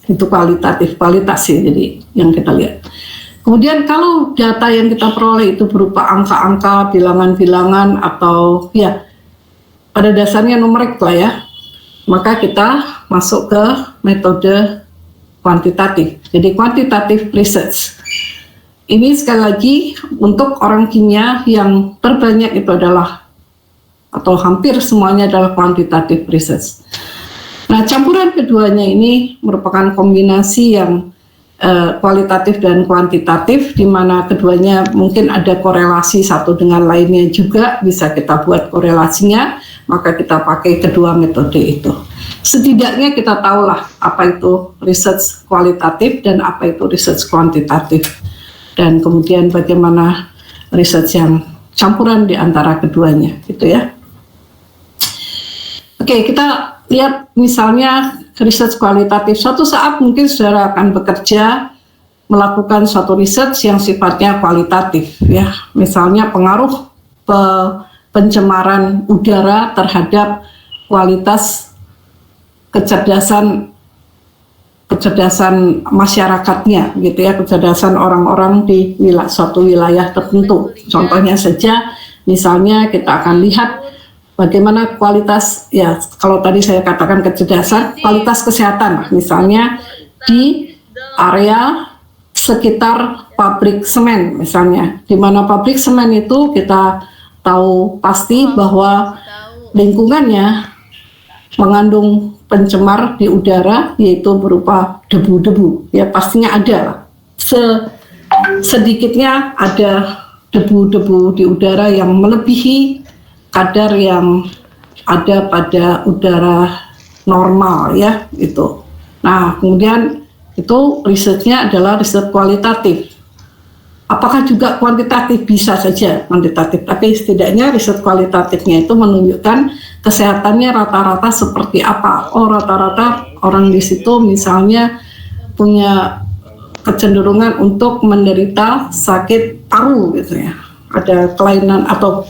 itu kualitatif, kualitas sih jadi yang kita lihat. Kemudian kalau data yang kita peroleh itu berupa angka-angka, bilangan-bilangan, atau ya pada dasarnya numerik lah ya, maka kita masuk ke metode kuantitatif. Jadi kuantitatif research. Ini sekali lagi untuk orang kimia yang terbanyak itu adalah, atau hampir semuanya adalah quantitative research. Nah, campuran keduanya ini merupakan kombinasi yang kualitatif dan kuantitatif, di mana keduanya mungkin ada korelasi satu dengan lainnya juga, bisa kita buat korelasinya, maka kita pakai kedua metode itu. Setidaknya kita tahulah apa itu research kualitatif dan apa itu research kuantitatif, dan kemudian bagaimana research yang campuran di antara keduanya, gitu ya. Oke, kita lihat misalnya research kualitatif. Suatu saat mungkin saudara akan bekerja melakukan suatu research yang sifatnya kualitatif ya. Misalnya pengaruh pencemaran udara terhadap kualitas kecerdasan masyarakatnya gitu ya, kecerdasan orang-orang di suatu wilayah tertentu. Contohnya saja misalnya kita akan lihat bagaimana kualitas, ya kalau tadi saya katakan kecerdasan, kualitas kesehatan misalnya di area sekitar pabrik semen misalnya, di mana pabrik semen itu kita tahu pasti bahwa lingkungannya mengandung pencemar di udara, yaitu berupa debu-debu, ya pastinya ada, sedikitnya ada debu-debu di udara yang melebihi kadar yang ada pada udara normal ya itu. Nah kemudian itu risetnya adalah riset kualitatif. Apakah juga kuantitatif? Bisa saja kuantitatif, tapi setidaknya riset kualitatifnya itu menunjukkan kesehatannya rata-rata seperti apa. Oh rata-rata orang di situ misalnya punya kecenderungan untuk menderita sakit paru gitu ya. Ada kelainan atau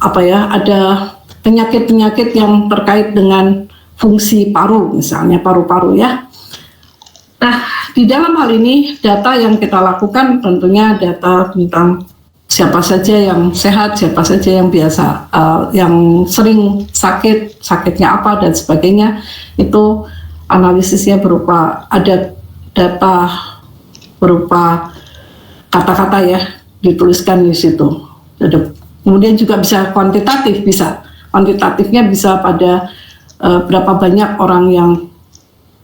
ada penyakit-penyakit yang terkait dengan fungsi paru, misalnya paru-paru ya. Nah, di dalam hal ini data yang kita lakukan tentunya data tentang siapa saja yang sehat, siapa saja yang biasa, yang sering sakit, sakitnya apa dan sebagainya. Itu analisisnya berupa ada data berupa kata-kata ya, dituliskan di situ. Kemudian juga bisa kuantitatif, bisa kuantitatifnya bisa pada berapa banyak orang yang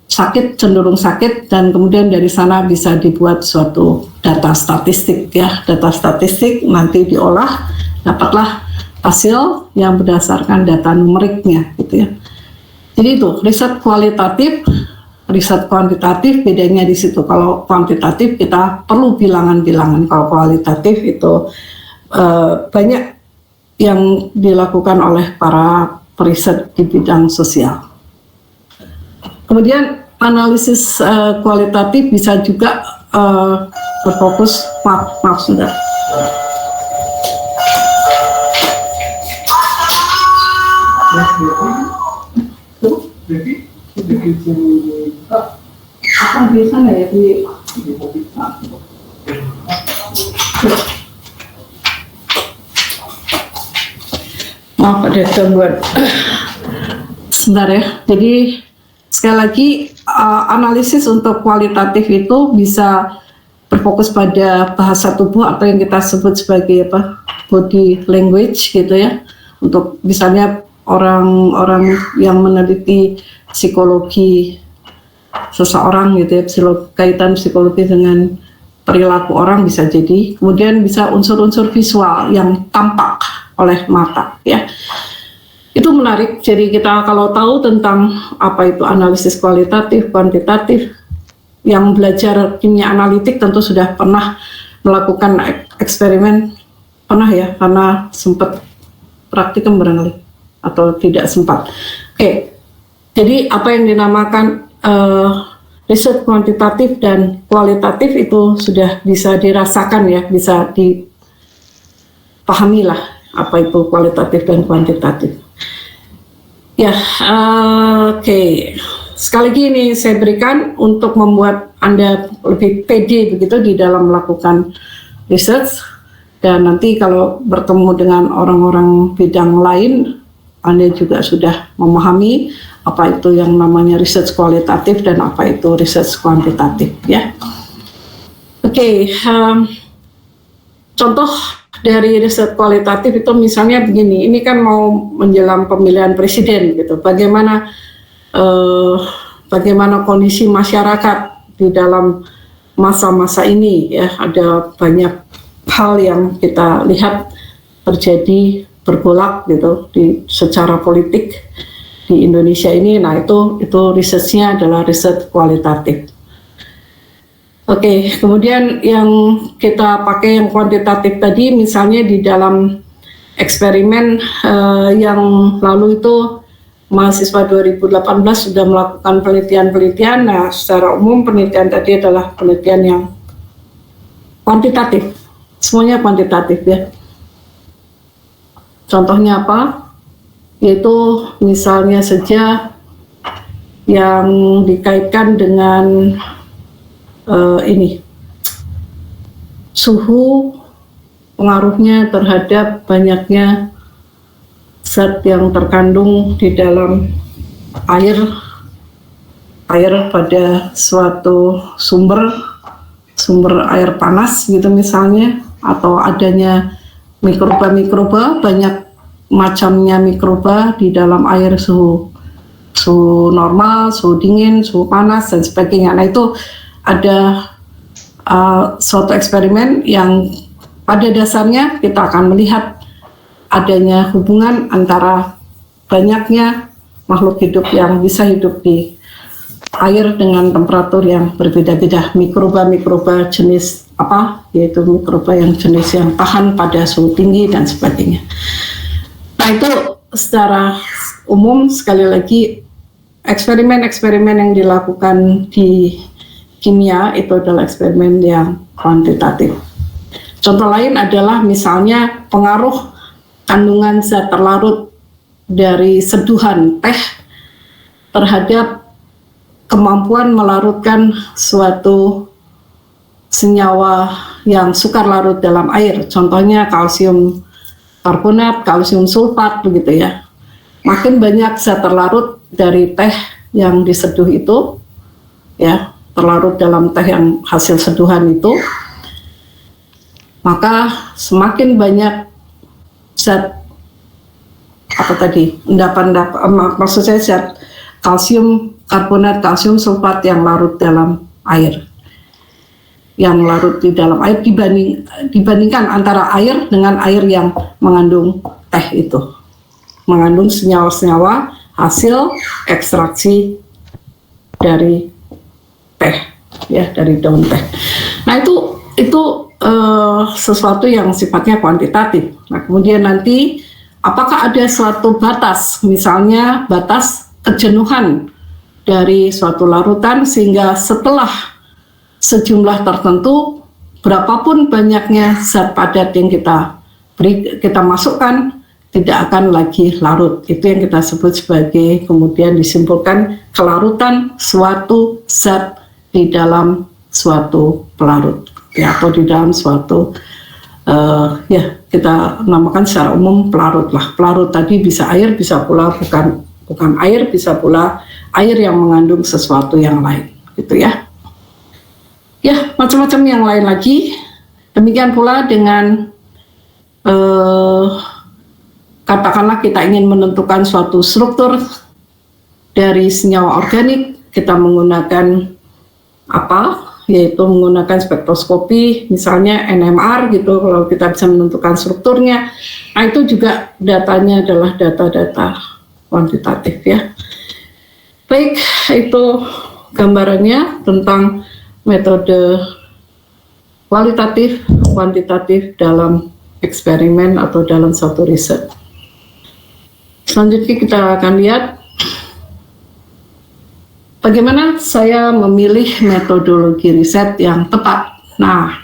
sakit, cenderung sakit, dan kemudian dari sana bisa dibuat suatu data statistik ya. Data statistik nanti diolah, dapatlah hasil yang berdasarkan data numeriknya gitu ya. Jadi itu riset kualitatif, riset kuantitatif bedanya di situ. Kalau kuantitatif kita perlu bilangan-bilangan, kalau kualitatif itu banyak yang dilakukan oleh para periset di bidang sosial. Kemudian analisis kualitatif bisa juga berfokus, maaf sudah. Apa di sana ya di maaf ada gangguan sebentar ya. Jadi sekali lagi analisis untuk kualitatif itu bisa berfokus pada bahasa tubuh atau yang kita sebut sebagai body language gitu ya, untuk misalnya orang-orang yang meneliti psikologi seseorang gitu ya, kaitan psikologi dengan perilaku orang bisa jadi. Kemudian bisa unsur-unsur visual yang tampak oleh mata ya. Itu menarik. Jadi kita kalau tahu tentang apa itu analisis kualitatif, kuantitatif, yang belajar kimia analitik tentu sudah pernah melakukan eksperimen, pernah ya, karena sempat praktikum barangkali atau tidak sempat. Oke. Jadi apa yang dinamakan riset kuantitatif dan kualitatif itu sudah bisa dirasakan ya, bisa dipahami lah apa itu kualitatif dan kuantitatif. Ya, oke. Sekali lagi ini saya berikan untuk membuat Anda lebih pede begitu di dalam melakukan research, dan nanti kalau bertemu dengan orang-orang bidang lain, Anda juga sudah memahami apa itu yang namanya research kualitatif dan apa itu research kuantitatif ya. Oke, contoh dari riset kualitatif itu misalnya begini, ini kan mau menjelang pemilihan presiden gitu, bagaimana kondisi masyarakat di dalam masa-masa ini ya, ada banyak hal yang kita lihat terjadi bergolak gitu secara politik di Indonesia ini. Nah itu risetnya adalah riset kualitatif. Oke, kemudian yang kita pakai yang kuantitatif tadi, misalnya di dalam eksperimen yang lalu itu mahasiswa 2018 sudah melakukan penelitian-penelitian. Nah, secara umum penelitian tadi adalah penelitian yang kuantitatif, semuanya kuantitatif ya. Contohnya apa? Yaitu misalnya saja yang dikaitkan dengan ini, suhu pengaruhnya terhadap banyaknya zat yang terkandung di dalam air pada suatu sumber air panas gitu misalnya, atau adanya mikroba, banyak macamnya mikroba di dalam air, suhu normal, suhu dingin, suhu panas dan sebagainya. Nah itu ada suatu eksperimen yang pada dasarnya kita akan melihat adanya hubungan antara banyaknya makhluk hidup yang bisa hidup di air dengan temperatur yang berbeda-beda, mikroba jenis apa, yaitu mikroba yang jenis yang tahan pada suhu tinggi dan sebagainya. Nah itu secara umum, sekali lagi, eksperimen-eksperimen yang dilakukan di kimia itu adalah eksperimen yang kuantitatif. Contoh lain adalah misalnya pengaruh kandungan zat terlarut dari seduhan teh terhadap kemampuan melarutkan suatu senyawa yang sukar larut dalam air. Contohnya kalsium karbonat, kalsium sulfat begitu ya. Makin banyak zat terlarut dari teh yang diseduh itu ya, terlarut dalam teh yang hasil seduhan itu, maka semakin banyak zat maksud saya zat kalsium karbonat, kalsium sulfat yang larut dalam air, yang larut di dalam air dibandingkan antara air dengan air yang mengandung teh itu, mengandung senyawa-senyawa hasil ekstraksi dari teh ya, dari daun teh. Nah itu sesuatu yang sifatnya kuantitatif. Nah kemudian nanti apakah ada suatu batas, misalnya batas kejenuhan dari suatu larutan sehingga setelah sejumlah tertentu, berapapun banyaknya zat padat yang kita masukkan, tidak akan lagi larut. Itu yang kita sebut sebagai, kemudian disimpulkan, kelarutan suatu zat di dalam suatu pelarut, ya, atau di dalam suatu kita namakan secara umum pelarut lah. Pelarut tadi bisa air, bisa pula bukan air, bisa pula air yang mengandung sesuatu yang lain, gitu ya. Ya, macam-macam yang lain lagi. Demikian pula dengan katakanlah kita ingin menentukan suatu struktur dari senyawa organik, kita menggunakan apa? Yaitu menggunakan spektroskopi, misalnya NMR gitu, kalau kita bisa menentukan strukturnya. Nah, itu juga datanya adalah data-data kuantitatif ya. Baik, itu gambarannya tentang metode kualitatif, kuantitatif dalam eksperimen atau dalam suatu riset. Selanjutnya kita akan lihat bagaimana saya memilih metodologi riset yang tepat. Nah,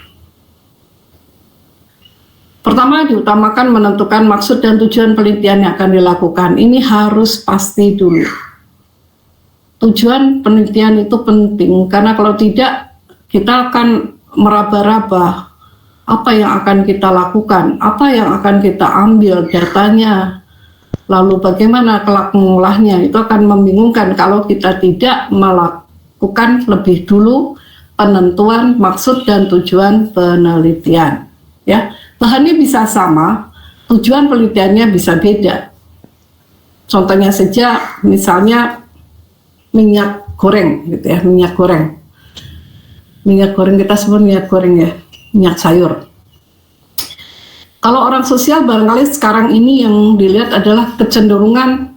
pertama diutamakan menentukan maksud dan tujuan penelitian yang akan dilakukan. Ini harus pasti dulu. Tujuan penelitian itu penting, karena kalau tidak, kita akan meraba-raba apa yang akan kita lakukan, apa yang akan kita ambil datanya, lalu bagaimana kelak mengolahnya. Itu akan membingungkan kalau kita tidak melakukan lebih dulu penentuan maksud dan tujuan penelitian. Ya, bahannya bisa sama, tujuan penelitiannya bisa beda. Contohnya saja, misalnya minyak goreng, gitu ya, minyak goreng kita sebut minyak goreng ya, minyak sayur. Kalau orang sosial barangkali sekarang ini yang dilihat adalah kecenderungan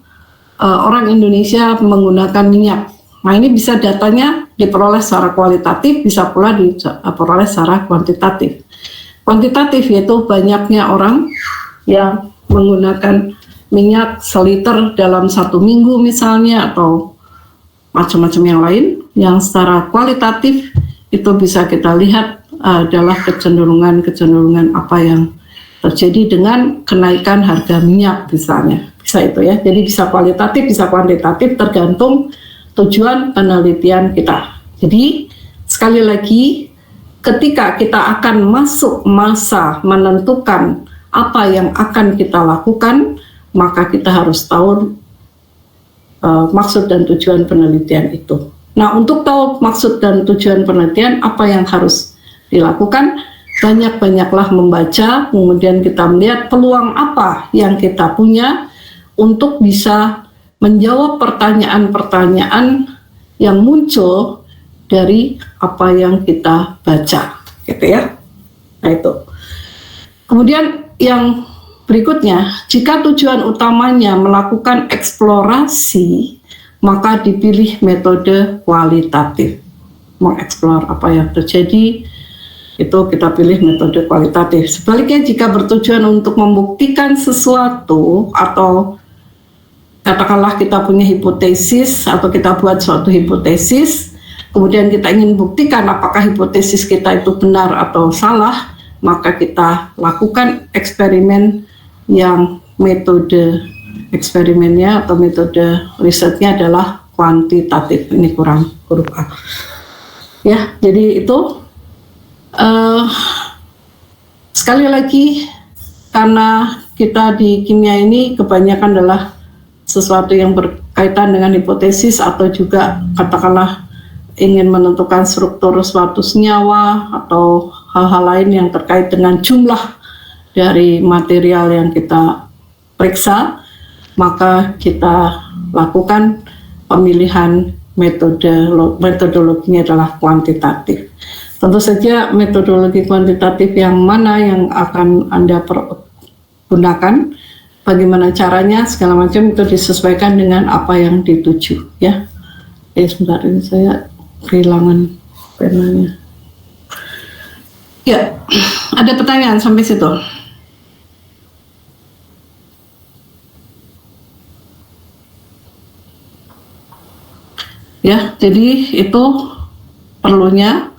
orang Indonesia menggunakan minyak. Nah, ini bisa datanya diperoleh secara kualitatif, bisa pula diperoleh secara kuantitatif. Kuantitatif yaitu banyaknya orang yang menggunakan minyak seliter dalam 1 minggu misalnya, atau macam-macam yang lain. Yang secara kualitatif itu bisa kita lihat adalah kecenderungan apa yang terjadi dengan kenaikan harga minyak misalnya. Bisa itu ya, jadi bisa kualitatif, bisa kuantitatif, tergantung tujuan penelitian kita. Jadi sekali lagi, ketika kita akan masuk masa menentukan apa yang akan kita lakukan, maka kita harus tahu maksud dan tujuan penelitian itu. Nah, untuk tahu maksud dan tujuan penelitian, apa yang harus dilakukan? Banyak-banyaklah membaca, kemudian kita melihat peluang apa yang kita punya untuk bisa menjawab pertanyaan-pertanyaan yang muncul dari apa yang kita baca, gitu ya. Nah, itu. Kemudian yang berikutnya, jika tujuan utamanya melakukan eksplorasi, maka dipilih metode kualitatif. Mengeksplor apa yang terjadi, itu kita pilih metode kualitatif. Sebaliknya, jika bertujuan untuk membuktikan sesuatu, atau katakanlah kita punya hipotesis, atau kita buat suatu hipotesis, kemudian kita ingin buktikan apakah hipotesis kita itu benar atau salah, maka kita lakukan eksperimen yang metode eksperimennya atau metode risetnya adalah kuantitatif. Ini kurang huruf A. Ya, jadi itu sekali lagi, karena kita di kimia ini kebanyakan adalah sesuatu yang berkaitan dengan hipotesis atau juga katakanlah ingin menentukan struktur suatu senyawa atau hal-hal lain yang terkait dengan jumlah dari material yang kita periksa, maka kita lakukan pemilihan metodologinya adalah kuantitatif. Tentu saja metodologi kuantitatif yang mana yang akan Anda gunakan, bagaimana caranya, segala macam itu disesuaikan dengan apa yang dituju, ya. Sebentar, ini saya kehilangan penanya. Ya, ada pertanyaan sampai situ? Ya, jadi itu perlunya.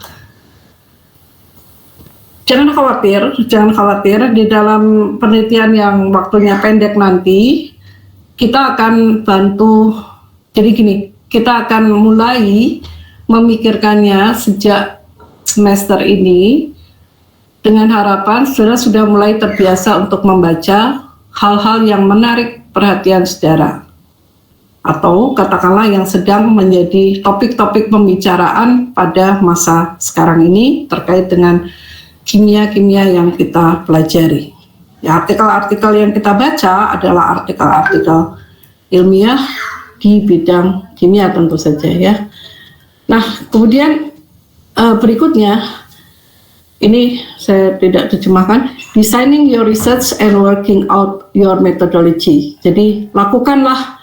Jangan khawatir di dalam penelitian yang waktunya pendek nanti kita akan bantu. Jadi gini, kita akan mulai memikirkannya sejak semester ini dengan harapan saudara sudah mulai terbiasa untuk membaca hal-hal yang menarik perhatian saudara, atau katakanlah yang sedang menjadi topik-topik pembicaraan pada masa sekarang ini terkait dengan kimia-kimia yang kita pelajari. Ya, artikel-artikel yang kita baca adalah artikel-artikel ilmiah di bidang kimia tentu saja ya. Nah, kemudian berikutnya ini saya tidak terjemahkan, designing your research and working out your methodology. Jadi lakukanlah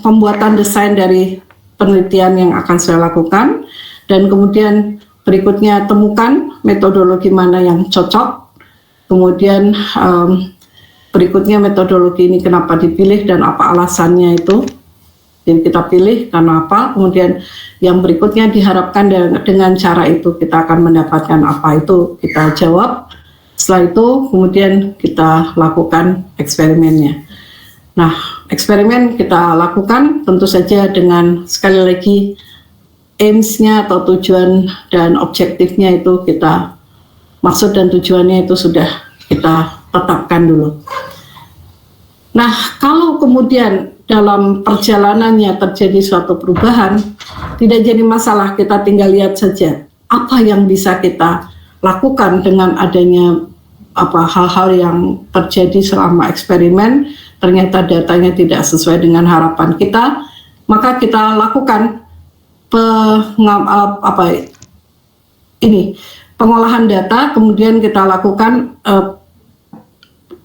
pembuatan desain dari penelitian yang akan saya lakukan, dan kemudian berikutnya temukan metodologi mana yang cocok, kemudian berikutnya metodologi ini kenapa dipilih dan apa alasannya itu. Jadi kita pilih karena apa, kemudian yang berikutnya diharapkan dengan cara itu kita akan mendapatkan apa, itu kita jawab. Setelah itu kemudian kita lakukan eksperimennya. Nah, eksperimen kita lakukan tentu saja dengan sekali lagi aims-nya atau tujuan dan objektifnya itu kita, maksud dan tujuannya itu sudah kita tetapkan dulu. Nah, kalau kemudian dalam perjalanannya terjadi suatu perubahan, tidak jadi masalah, kita tinggal lihat saja apa yang bisa kita lakukan dengan adanya hal-hal yang terjadi selama eksperimen. Ternyata datanya tidak sesuai dengan harapan kita, maka kita lakukan pengolahan data, kemudian kita lakukan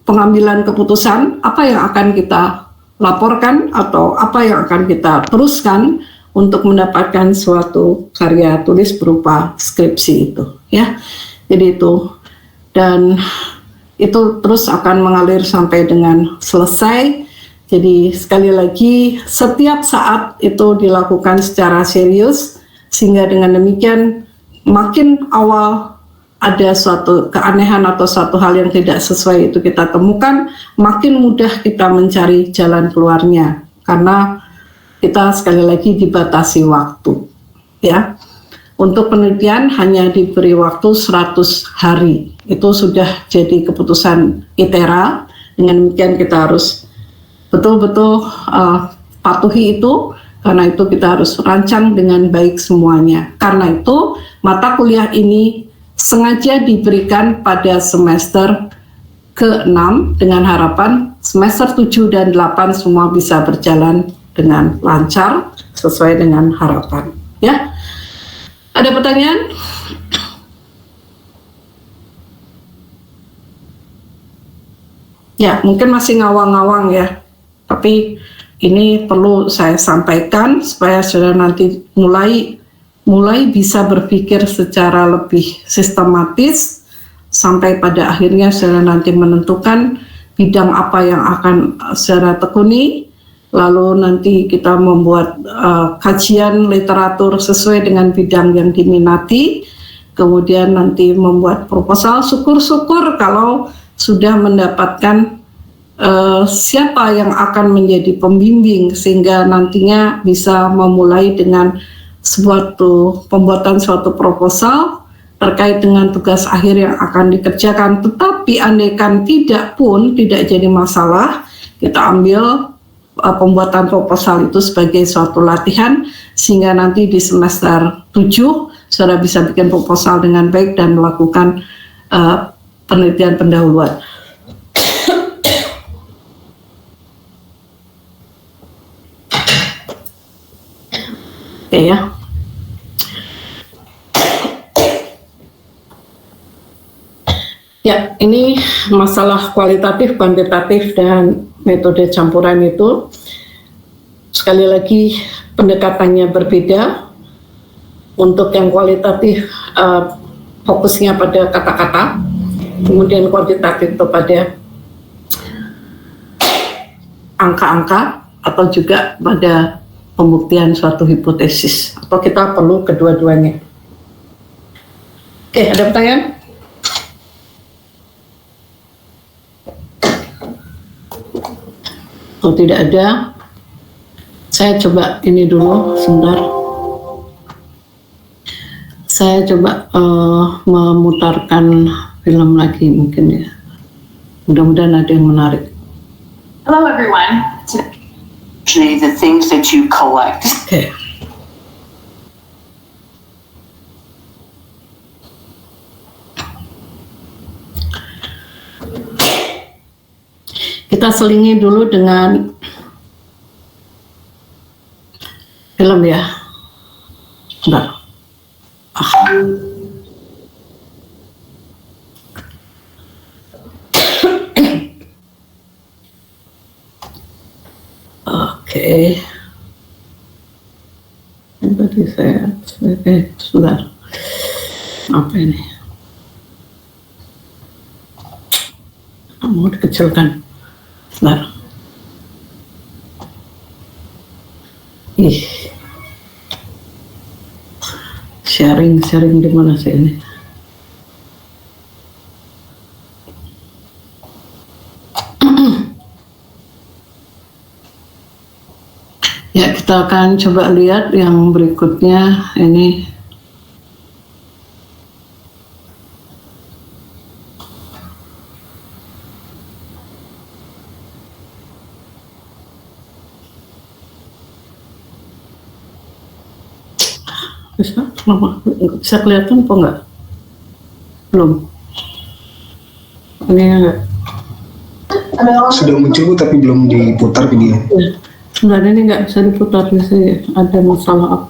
pengambilan keputusan apa yang akan kita laporkan atau apa yang akan kita teruskan untuk mendapatkan suatu karya tulis berupa skripsi itu ya. Jadi itu, dan itu terus akan mengalir sampai dengan selesai. Jadi sekali lagi setiap saat itu dilakukan secara serius, sehingga dengan demikian makin awal ada suatu keanehan atau suatu hal yang tidak sesuai itu kita temukan, makin mudah kita mencari jalan keluarnya, karena kita sekali lagi dibatasi waktu ya. Untuk penelitian hanya diberi waktu 100 hari, itu sudah jadi keputusan ITERA. Dengan demikian kita harus betul-betul patuhi itu, karena itu kita harus rancang dengan baik semuanya. Karena itu mata kuliah ini sengaja diberikan pada semester ke-6 dengan harapan semester 7 dan 8 semua bisa berjalan dengan lancar sesuai dengan harapan ya. Ada pertanyaan? Ya, mungkin masih ngawang-ngawang ya, tapi ini perlu saya sampaikan supaya saudara nanti mulai bisa berpikir secara lebih sistematis, sampai pada akhirnya saudara nanti menentukan bidang apa yang akan saudara tekuni, lalu nanti kita membuat kajian literatur sesuai dengan bidang yang diminati, kemudian nanti membuat proposal. Syukur-syukur kalau sudah mendapatkan siapa yang akan menjadi pembimbing, sehingga nantinya bisa memulai dengan pembuatan suatu proposal terkait dengan tugas akhir yang akan dikerjakan. Tetapi andaikan tidak pun tidak jadi masalah, kita ambil pembuatan proposal itu sebagai suatu latihan, sehingga nanti di semester 7 saudara bisa bikin proposal dengan baik dan melakukan penelitian pendahuluan. Oke ya. Ya, ini masalah kualitatif, kuantitatif, dan metode campuran itu sekali lagi pendekatannya berbeda. Untuk yang kualitatif fokusnya pada kata-kata, kemudian kuantitatif kepada angka-angka atau juga pada pembuktian suatu hipotesis, atau kita perlu kedua-duanya? Oke, ada pertanyaan? Kalau tidak ada, saya coba ini dulu sebentar. Saya coba memutarkan film lagi mungkin ya. Mudah-mudahan ada yang menarik. Hello, everyone. Actually, the things that you collect. Oke. Kita selingi dulu dengan film ya. Bentar. Oke. Ini tadi saya sudah apa ini? Mau dikecilkan. Sebentar. Sharing di mana sih ini? Ya, kita akan coba lihat yang berikutnya ini. Bisa kelihatan apa enggak? Belum. Ini enggak. Sudah muncul tapi belum diputar video. Ya. Sebenarnya ini enggak bisa diputar sih. Ada masalah apa?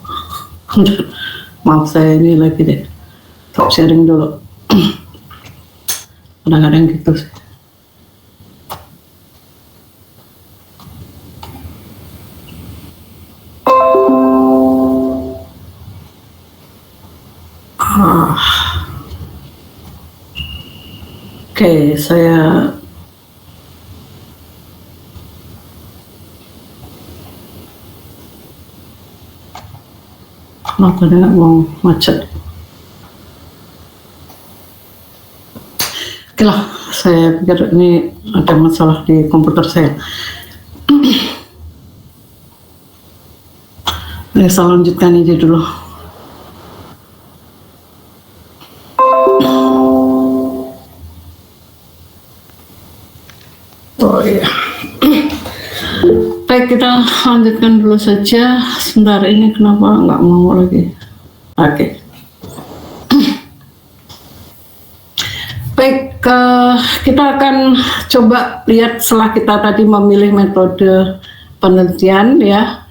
Maaf, saya ini lagi deh. Stop sharing dulu. Kadang-kadang gitu sih. Oke, saya kenapa dia nggak mau macet? Oke lah, saya pikir ini ada masalah di komputer saya. Saya lanjutkan ini dulu. Oh iya. Baik, kita lanjutkan dulu saja. Sebentar, ini kenapa nggak mau lagi? Oke. Baik, kita akan coba lihat setelah kita tadi memilih metode penelitian ya.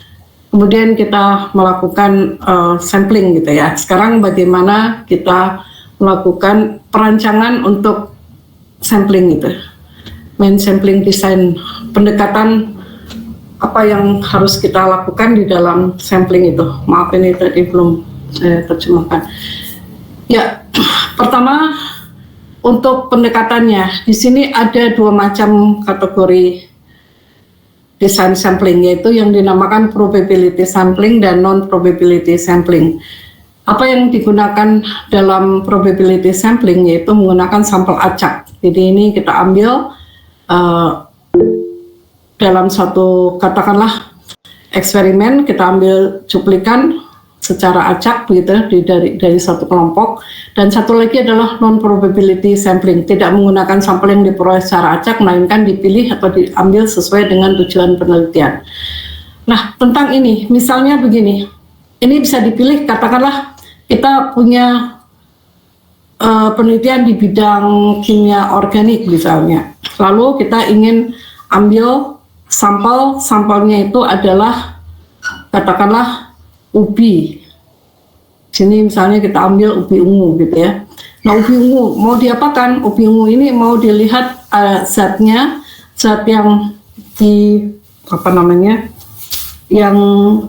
Kemudian kita melakukan sampling gitu ya. Sekarang bagaimana kita melakukan perancangan untuk sampling gitu. Main sampling design, pendekatan apa yang harus kita lakukan di dalam sampling itu. Maaf ini tadi belum saya terjemahkan. Ya, pertama untuk pendekatannya, di sini ada dua macam kategori design sampling, yaitu yang dinamakan probability sampling dan non-probability sampling. Apa yang digunakan dalam probability sampling yaitu menggunakan sampel acak. Jadi ini kita ambil dalam satu katakanlah eksperimen, kita ambil cuplikan secara acak begitu dari satu kelompok, dan satu lagi adalah non probability sampling, tidak menggunakan sampel yang diperoleh secara acak melainkan dipilih atau diambil sesuai dengan tujuan penelitian. Nah, tentang ini misalnya begini, ini bisa dipilih, katakanlah kita punya penelitian di bidang kimia organik misalnya, lalu kita ingin ambil sampelnya itu adalah katakanlah ubi. Sini misalnya kita ambil ubi ungu gitu ya. Nah, ubi ungu mau diapakan? Ubi ungu ini mau dilihat zat yang yang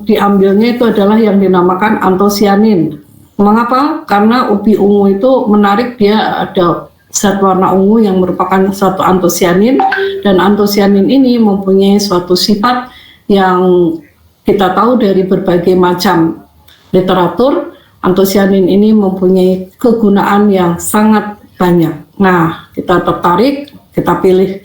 diambilnya itu adalah yang dinamakan antosianin. Mengapa? Karena ubi ungu itu menarik, dia ada zat warna ungu yang merupakan suatu antosianin, dan antosianin ini mempunyai suatu sifat yang kita tahu dari berbagai macam literatur, antosianin ini mempunyai kegunaan yang sangat banyak. Nah, kita tertarik, kita pilih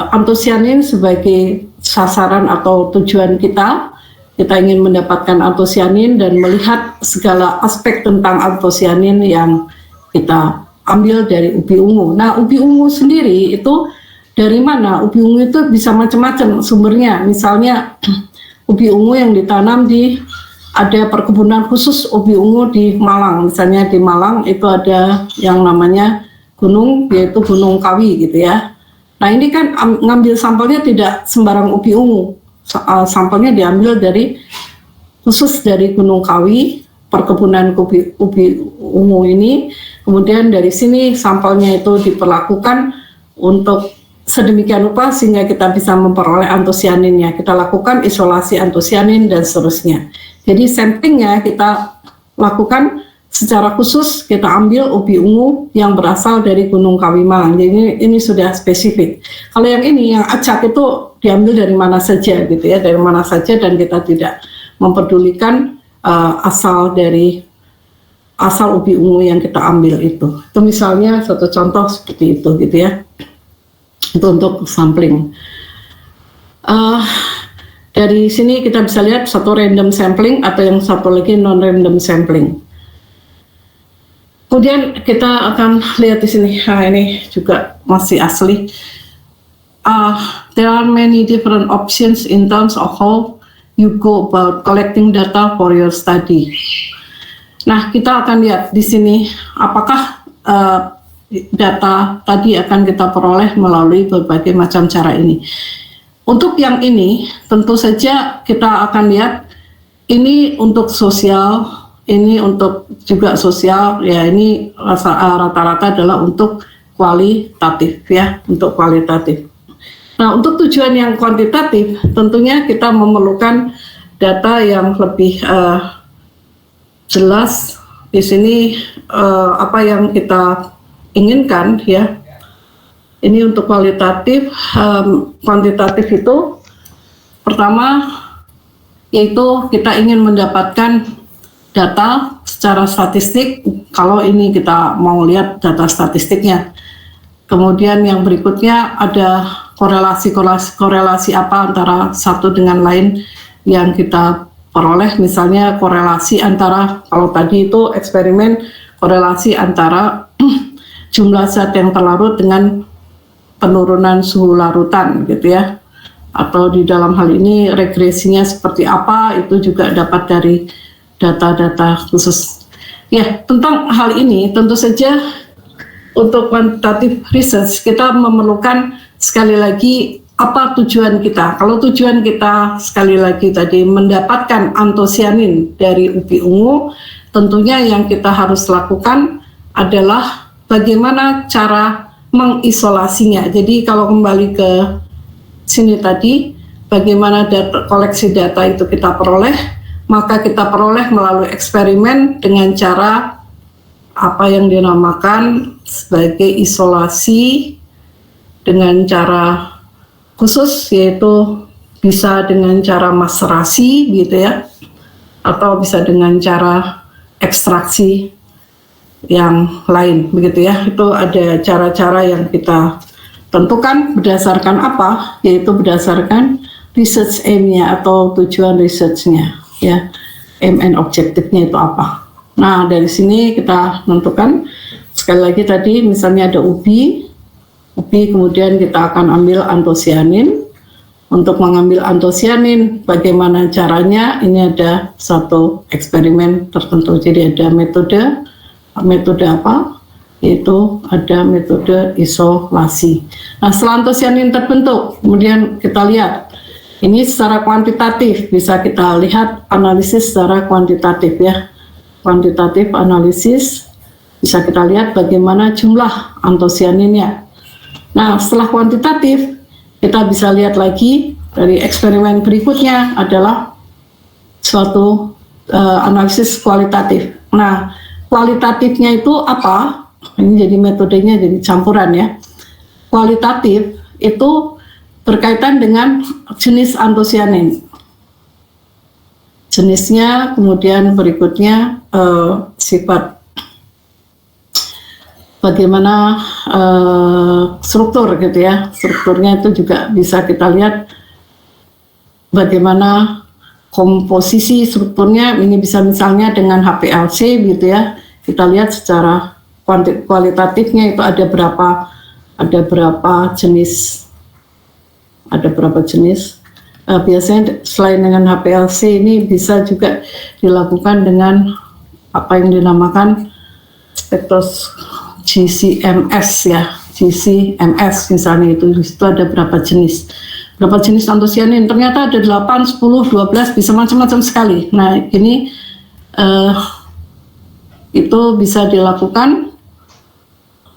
antosianin sebagai sasaran atau tujuan kita. Kita ingin mendapatkan antosianin dan melihat segala aspek tentang antosianin yang kita ambil dari ubi ungu. Nah, ubi ungu sendiri itu dari mana? Ubi ungu itu bisa macam-macam sumbernya. Misalnya ubi ungu yang ditanam ada perkebunan khusus ubi ungu di Malang. Misalnya di Malang itu ada yang namanya gunung, yaitu Gunung Kawi gitu ya. Nah, ini kan ngambil sampelnya tidak sembarang ubi ungu. Sampelnya diambil khusus dari Gunung Kawi, perkebunan ubi ungu ini. Kemudian dari sini sampelnya itu diperlakukan untuk sedemikian rupa sehingga kita bisa memperoleh antosianinnya. Kita lakukan isolasi antosianin dan seterusnya. Jadi samplingnya kita lakukan secara khusus, kita ambil ubi ungu yang berasal dari Gunung Kawi Malang. Jadi ini sudah spesifik. Kalau yang ini, yang acak itu diambil dari mana saja gitu ya, dari mana saja, dan kita tidak mempedulikan asal ubi ungu yang kita ambil itu. Itu misalnya satu contoh seperti itu gitu ya. Itu untuk sampling. Dari sini kita bisa lihat satu random sampling atau yang satu lagi non-random sampling. Kemudian kita akan lihat di sini, ini juga masih asli. There are many different options in terms of how you go about collecting data for your study. Nah, kita akan lihat di sini apakah data tadi akan kita peroleh melalui berbagai macam cara ini. Untuk yang ini, tentu saja kita akan lihat ini untuk sosial. Ini untuk juga sosial, ya ini rata-rata adalah untuk kualitatif ya, untuk kualitatif. Nah, untuk tujuan yang kuantitatif, tentunya kita memerlukan data yang lebih jelas. Di sini apa yang kita inginkan ya. Ini untuk kualitatif, kuantitatif itu pertama yaitu kita ingin mendapatkan data secara statistik. Kalau ini kita mau lihat data statistiknya. Kemudian yang berikutnya ada korelasi apa antara satu dengan lain yang kita peroleh. Misalnya korelasi antara, kalau tadi itu eksperimen, korelasi antara jumlah zat yang terlarut dengan penurunan suhu larutan gitu ya. Atau di dalam hal ini regresinya seperti apa, itu juga dapat dari data-data khusus. Ya, tentang hal ini tentu saja untuk quantitative research kita memerlukan sekali lagi apa tujuan kita. Kalau tujuan kita sekali lagi tadi mendapatkan antosianin dari ubi ungu, tentunya yang kita harus lakukan adalah bagaimana cara mengisolasinya. Jadi kalau kembali ke sini tadi, bagaimana koleksi data itu kita peroleh, maka kita peroleh melalui eksperimen dengan cara apa yang dinamakan sebagai isolasi dengan cara khusus, yaitu bisa dengan cara maserasi gitu ya, atau bisa dengan cara ekstraksi yang lain begitu ya. Itu ada cara-cara yang kita tentukan berdasarkan apa, yaitu berdasarkan research aim-nya atau tujuan research-nya ya, aim and objektifnya itu apa. Nah, dari sini kita tentukan sekali lagi tadi misalnya ada ubi, kemudian kita akan ambil antosianin. Untuk mengambil antosianin, bagaimana caranya? Ini ada satu eksperimen tertentu. Jadi ada metode apa? Yaitu ada metode isolasi. Nah, setelah antosianin terbentuk, kemudian kita lihat ini secara kuantitatif, bisa kita lihat analisis secara kuantitatif ya. Kuantitatif analisis, bisa kita lihat bagaimana jumlah antosianinnya. Nah, setelah kuantitatif, kita bisa lihat lagi dari eksperimen berikutnya adalah suatu analisis kualitatif. Nah, kualitatifnya itu apa? Ini jadi metodenya jadi campuran ya. Kualitatif itu berkaitan dengan jenis antosianin. jenisnya, kemudian berikutnya sifat bagaimana struktur gitu ya. Strukturnya itu juga bisa kita lihat bagaimana komposisi strukturnya. Ini bisa misalnya dengan HPLC gitu ya. Kita lihat secara kualitatifnya itu ada berapa jenis. Biasanya selain dengan HPLC ini bisa juga dilakukan dengan apa yang dinamakan GCMS ya, GCMS misalnya itu ada berapa jenis antosianin, ternyata ada 8, 10, 12, bisa macam-macam sekali. Nah ini itu bisa dilakukan.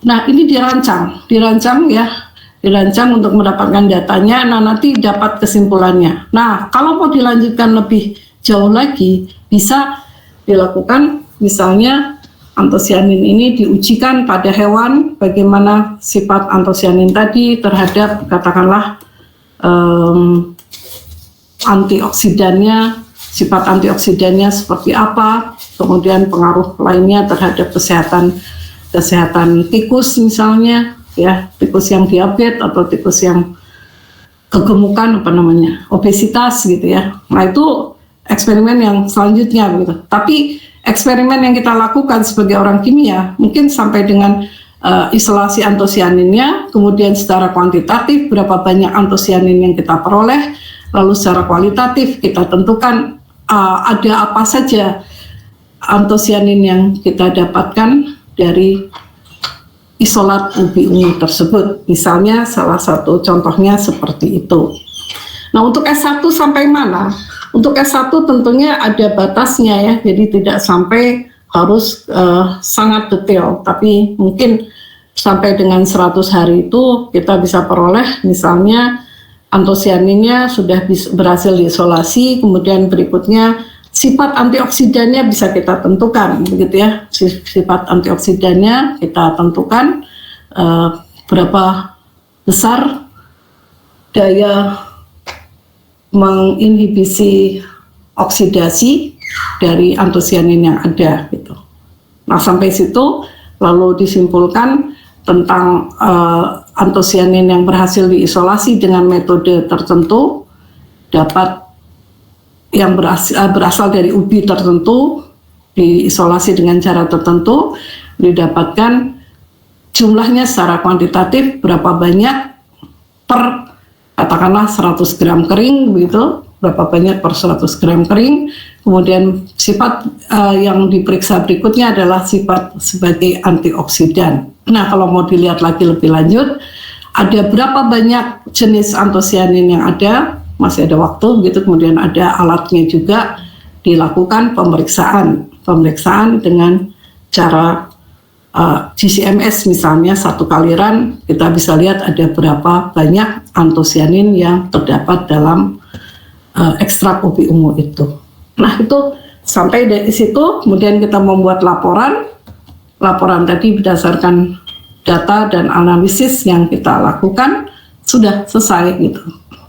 Nah ini dirancang untuk mendapatkan datanya. Nah nanti dapat kesimpulannya. Nah kalau mau dilanjutkan lebih jauh lagi, bisa dilakukan misalnya antosianin ini diujikan pada hewan, bagaimana sifat antosianin tadi terhadap katakanlah antioksidannya, sifat antioksidannya seperti apa, kemudian pengaruh lainnya terhadap kesehatan tikus misalnya, ya tikus yang diabetes atau tikus yang kegemukan obesitas gitu ya. Nah itu eksperimen yang selanjutnya gitu. Tapi eksperimen yang kita lakukan sebagai orang kimia mungkin sampai dengan isolasi antosianinnya, kemudian secara kuantitatif berapa banyak antosianin yang kita peroleh, lalu secara kualitatif kita tentukan ada apa saja antosianin yang kita dapatkan dari isolat ubi ungu tersebut. Misalnya salah satu contohnya seperti itu. Nah untuk S1 sampai mana? Untuk S1 tentunya ada batasnya ya, jadi tidak sampai harus sangat detail, tapi mungkin sampai dengan 100 hari itu kita bisa peroleh misalnya antosianinnya sudah berhasil diisolasi, kemudian berikutnya sifat antioksidannya bisa kita tentukan, begitu ya. Sifat antioksidannya kita tentukan berapa besar daya menginhibisi oksidasi dari antosianin yang ada gitu. Nah sampai situ lalu disimpulkan tentang antosianin yang berhasil diisolasi dengan metode tertentu dapat yang berasal dari ubi tertentu diisolasi dengan cara tertentu, didapatkan jumlahnya secara kuantitatif berapa banyak per katakanlah 100 gram kering begitu, berapa banyak per 100 gram kering. Kemudian sifat yang diperiksa berikutnya adalah sifat sebagai antioksidan. Nah kalau mau dilihat lagi lebih lanjut, ada berapa banyak jenis antosianin yang ada, masih ada waktu begitu. Kemudian ada alatnya juga, dilakukan pemeriksaan dengan cara GCMS misalnya, satu kaliran kita bisa lihat ada berapa banyak antosianin yang terdapat dalam ekstrak ubi ungu itu. Nah itu sampai dari situ kemudian kita membuat laporan tadi berdasarkan data dan analisis yang kita lakukan sudah selesai gitu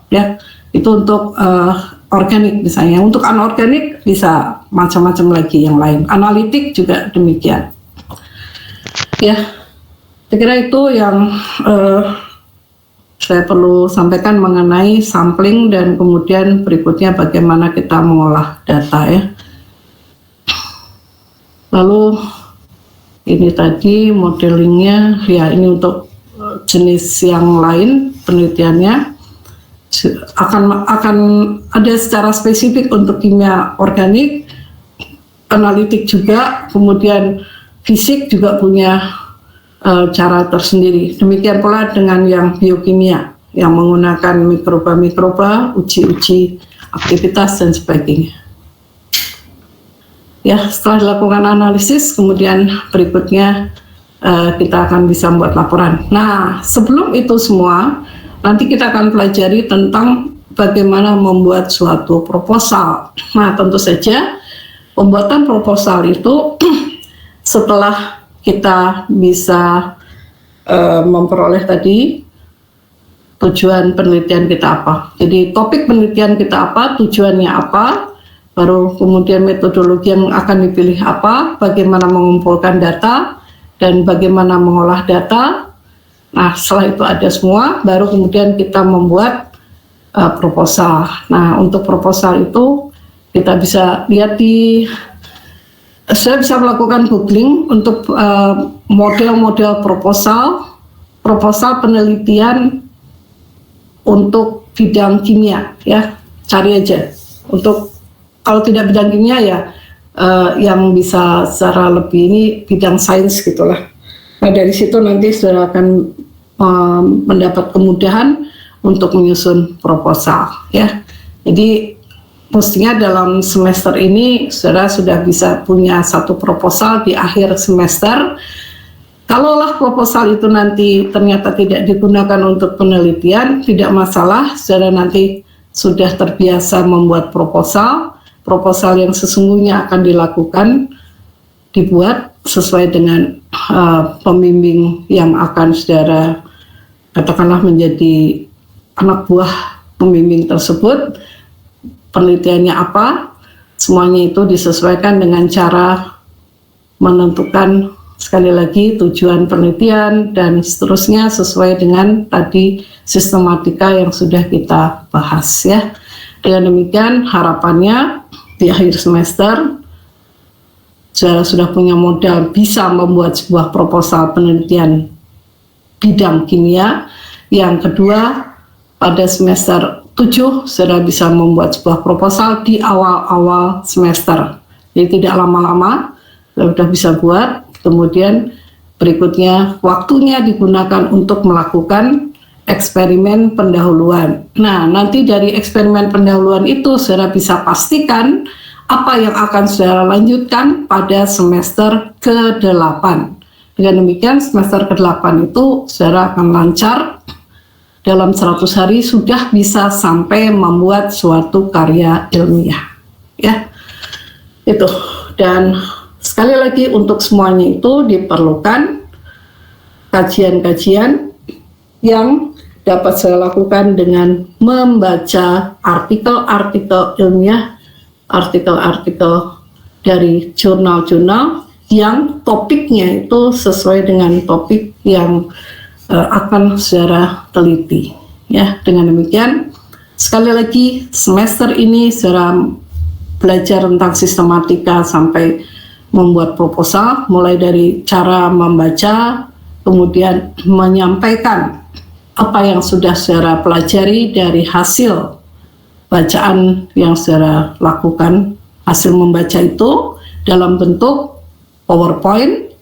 ya. Itu untuk organik misalnya. Untuk anorganik bisa macam-macam lagi yang lain, analitik juga demikian. Ya, saya kira itu yang saya perlu sampaikan mengenai sampling dan kemudian berikutnya bagaimana kita mengolah data ya. Lalu ini tadi modelingnya, ya ini untuk jenis yang lain penelitiannya akan ada secara spesifik untuk kimia organik, analitik juga, kemudian fisik juga punya cara tersendiri. Demikian pula dengan yang biokimia yang menggunakan mikroba, uji aktivitas dan sebagainya. Ya, setelah dilakukan analisis, kemudian berikutnya kita akan bisa membuat laporan. Nah, sebelum itu semua, nanti kita akan pelajari tentang bagaimana membuat suatu proposal. Nah, tentu saja pembuatan proposal itu setelah kita bisa memperoleh tadi tujuan penelitian kita apa. Jadi topik penelitian kita apa, tujuannya apa, baru kemudian metodologi yang akan dipilih apa, bagaimana mengumpulkan data, dan bagaimana mengolah data. Nah, setelah itu ada semua, baru kemudian kita membuat proposal. Nah, untuk proposal itu kita bisa lihat saya bisa melakukan googling untuk model-model proposal penelitian untuk bidang kimia, ya, cari aja. Untuk kalau tidak bidang kimia ya yang bisa secara lebih ini bidang sains gitulah. Nah, dari situ nanti saudara akan mendapat kemudahan untuk menyusun proposal, ya. Jadi mestinya dalam semester ini saudara sudah bisa punya satu proposal di akhir semester. Kalaulah proposal itu nanti ternyata tidak digunakan untuk penelitian, tidak masalah, saudara nanti sudah terbiasa membuat proposal yang sesungguhnya akan dibuat sesuai dengan pembimbing yang akan saudara katakanlah menjadi anak buah pembimbing tersebut. Penelitiannya apa, semuanya itu disesuaikan dengan cara menentukan sekali lagi tujuan penelitian dan seterusnya sesuai dengan tadi sistematika yang sudah kita bahas, ya. Dengan demikian harapannya di akhir semester saudara sudah punya modal bisa membuat sebuah proposal penelitian bidang kimia. Yang kedua, pada semester 7 saudara bisa membuat sebuah proposal di awal-awal semester. Jadi tidak lama-lama sudah bisa buat. Kemudian berikutnya waktunya digunakan untuk melakukan eksperimen pendahuluan. Nah, nanti dari eksperimen pendahuluan itu saudara bisa pastikan apa yang akan saudara lanjutkan pada semester ke-8. Dengan demikian semester ke-8 itu saudara akan lancar, dalam 100 hari sudah bisa sampai membuat suatu karya ilmiah, ya. Itu. Dan sekali lagi untuk semuanya itu diperlukan kajian-kajian yang dapat saya lakukan dengan membaca artikel-artikel ilmiah, artikel-artikel dari jurnal-jurnal yang topiknya itu sesuai dengan topik yang akan saudara teliti, ya. Dengan demikian sekali lagi semester ini saudara belajar tentang sistematika sampai membuat proposal, mulai dari cara membaca, kemudian menyampaikan apa yang sudah saudara pelajari dari hasil bacaan yang saudara lakukan. Hasil membaca itu dalam bentuk PowerPoint,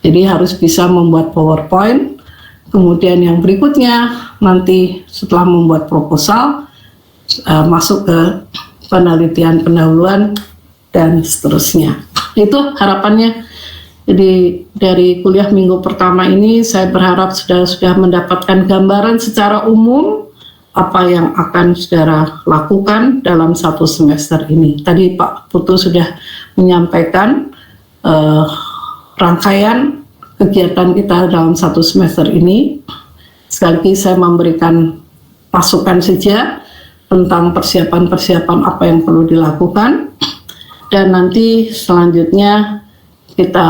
jadi harus bisa membuat PowerPoint. Kemudian yang berikutnya nanti setelah membuat proposal masuk ke penelitian pendahuluan dan seterusnya. Itu harapannya. Jadi dari kuliah minggu pertama ini saya berharap saudara sudah mendapatkan gambaran secara umum apa yang akan saudara lakukan dalam satu semester ini. Tadi Pak Putu sudah menyampaikan rangkaian kegiatan kita dalam satu semester ini. Sekali lagi saya memberikan masukan saja tentang persiapan-persiapan apa yang perlu dilakukan. Dan nanti selanjutnya kita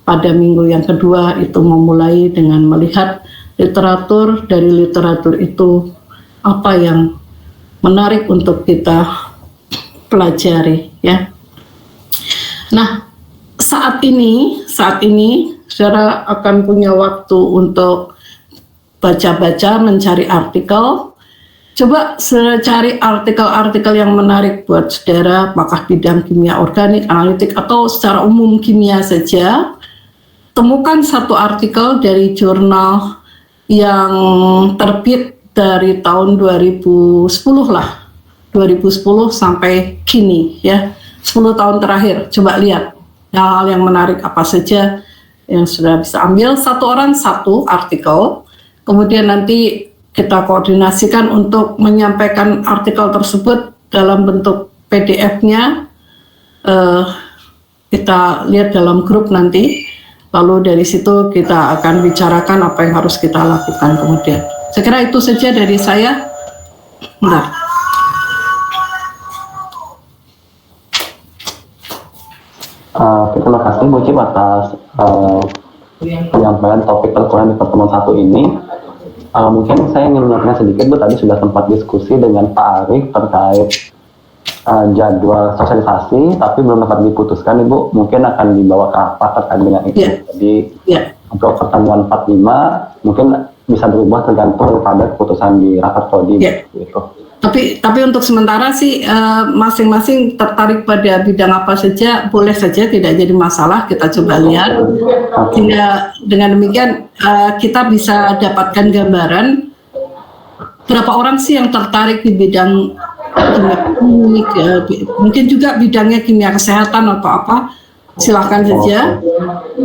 pada minggu yang kedua itu memulai dengan melihat literatur. Dari literatur itu apa yang menarik untuk kita pelajari, ya. Nah, saat ini saudara akan punya waktu untuk baca-baca, mencari artikel. Coba saudara cari artikel-artikel yang menarik buat saudara, apakah bidang kimia organik, analitik, atau secara umum kimia saja. Temukan satu artikel dari jurnal yang terbit dari tahun 2010 lah, 2010 sampai kini, ya, 10 tahun terakhir. Coba lihat hal-hal yang menarik apa saja yang sudah bisa ambil. Satu orang satu artikel, kemudian nanti kita koordinasikan untuk menyampaikan artikel tersebut dalam bentuk PDF-nya. Kita lihat dalam grup nanti, lalu dari situ kita akan bicarakan apa yang harus kita lakukan kemudian. Saya kira itu saja dari saya. Bentar. kasih Bu Cip atas penyampaian topik perkuliahan di pertemuan satu ini. Mungkin saya ingin menyampaikan sedikit Bu, tadi sudah sempat diskusi dengan Pak Arif terkait jadwal sosialisasi, tapi belum dapat diputuskan Ibu, mungkin akan dibawa ke rapat terkait dengan itu. Jadi untuk pertemuan 45 mungkin bisa berubah tergantung pada keputusan di rapat prodi gitu. Tapi untuk sementara sih masing-masing tertarik pada bidang apa saja, boleh saja, tidak jadi masalah. Kita coba lihat sehingga dengan demikian kita bisa dapatkan gambaran berapa orang sih yang tertarik di bidang kimia klinik, mungkin juga bidangnya kimia kesehatan atau apa, silahkan saja.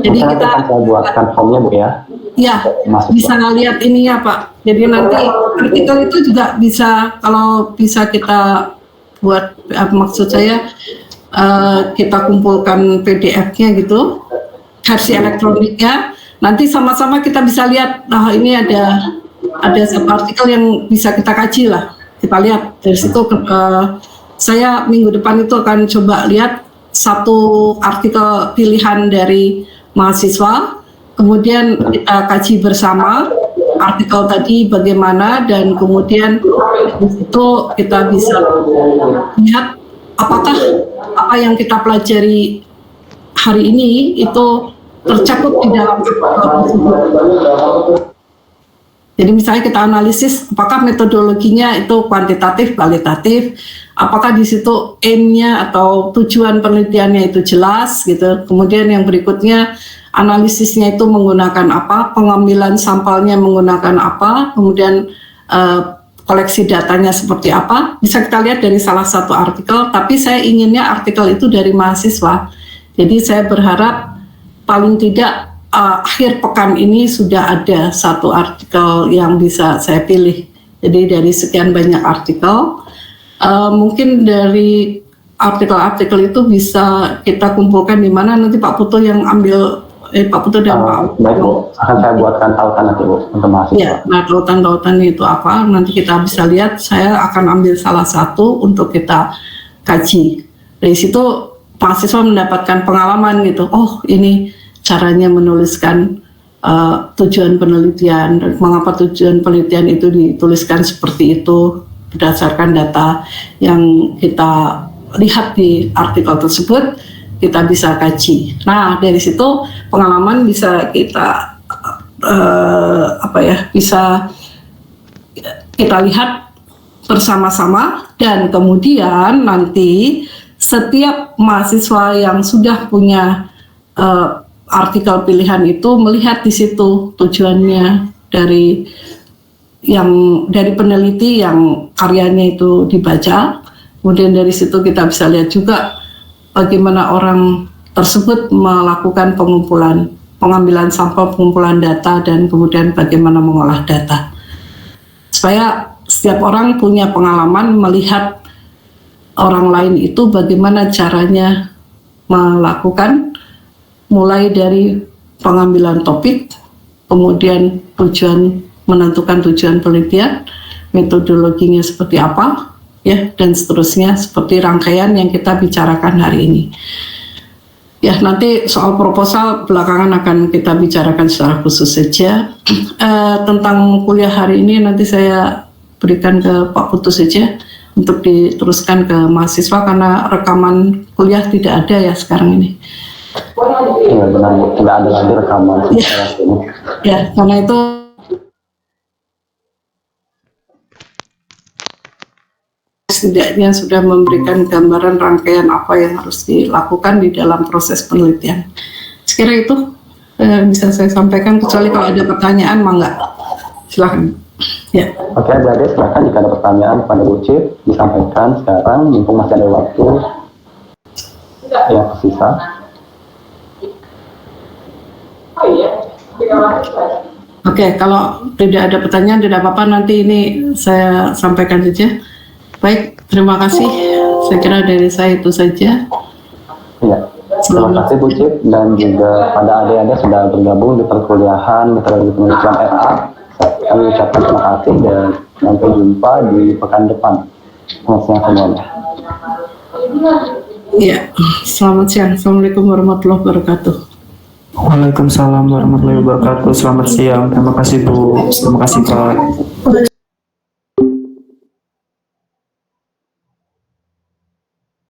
Jadi kita akan buatkan formnya Bu ya. Ya, bisa lihat ini ya Pak. Jadi nanti artikel itu juga bisa, kalau bisa kita buat, maksud saya kita kumpulkan PDF-nya gitu, versi elektroniknya. Nanti sama-sama kita bisa lihat, nah ini ada satu artikel yang bisa kita kaji lah. Kita lihat dari situ. Saya minggu depan itu akan coba lihat satu artikel pilihan dari mahasiswa. Kemudian kita kaji bersama artikel tadi bagaimana, dan kemudian itu kita bisa lihat apakah apa yang kita pelajari hari ini itu tercakup di dalam artikel tersebut. Jadi misalnya kita analisis apakah metodologinya itu kuantitatif, kualitatif, apakah di situ aim-nya atau tujuan penelitiannya itu jelas gitu. Kemudian yang berikutnya analisisnya itu menggunakan apa, pengambilan sampelnya menggunakan apa, kemudian koleksi datanya seperti apa, bisa kita lihat dari salah satu artikel. Tapi saya inginnya artikel itu dari mahasiswa. Jadi saya berharap paling tidak akhir pekan ini sudah ada satu artikel yang bisa saya pilih. Jadi dari sekian banyak artikel, mungkin dari artikel-artikel itu bisa kita kumpulkan di mana nanti Pak Putu yang ambil, Pak Putu dan Pak. Baik Bu, akan saya buatkan tautan nanti Bu untuk mahasiswa. Ya, nah tautan-tautan itu apa? Nanti kita bisa lihat. Saya akan ambil salah satu untuk kita kaji. Dari situ mahasiswa mendapatkan pengalaman gitu. Oh ini caranya menuliskan tujuan penelitian, mengapa tujuan penelitian itu dituliskan seperti itu berdasarkan data yang kita lihat di artikel tersebut, kita bisa kaji. Nah dari situ pengalaman bisa kita bisa kita lihat bersama-sama, dan kemudian nanti setiap mahasiswa yang sudah punya artikel pilihan itu melihat di situ tujuannya dari peneliti yang karyanya itu dibaca. Kemudian dari situ kita bisa lihat juga bagaimana orang tersebut melakukan pengambilan sampel, pengumpulan data, dan kemudian bagaimana mengolah data. Supaya setiap orang punya pengalaman melihat orang lain itu bagaimana caranya melakukan, mulai dari pengambilan topik, kemudian menentukan tujuan penelitian, metodologinya seperti apa, ya, dan seterusnya, seperti rangkaian yang kita bicarakan hari ini. Ya, nanti soal proposal belakangan akan kita bicarakan secara khusus saja. Tentang kuliah hari ini nanti saya berikan ke Pak Putu saja untuk diteruskan ke mahasiswa, karena rekaman kuliah tidak ada ya sekarang ini. Iya benar Bu, tidak ada lagi rekaman. Ya, karena itu setidaknya sudah memberikan gambaran rangkaian apa yang harus dilakukan di dalam proses penelitian. Sekira itu bisa saya sampaikan, kecuali kalau ada pertanyaan, mangga silahkan. Ya. Oke, Adik-adik, silakan jika ada pertanyaan kepada Bu Cip disampaikan sekarang, mumpung masih ada waktu yang tersisa. Oke, kalau tidak ada pertanyaan tidak apa-apa, nanti ini saya sampaikan saja. Baik, terima kasih. Saya kira dari saya itu saja. Iya, terima kasih Bu Cip, dan juga pada adik-adik sudah bergabung di perkuliahan metodologi penelitian RA. Kami ucapkan terima kasih dan sampai jumpa di pekan depan. Selamat siang semuanya. Ya, selamat siang. Assalamualaikum warahmatullahi wabarakatuh. Waalaikumsalam warahmatullahi wabarakatuh. Selamat siang. Terima kasih Bu. Terima kasih Pak.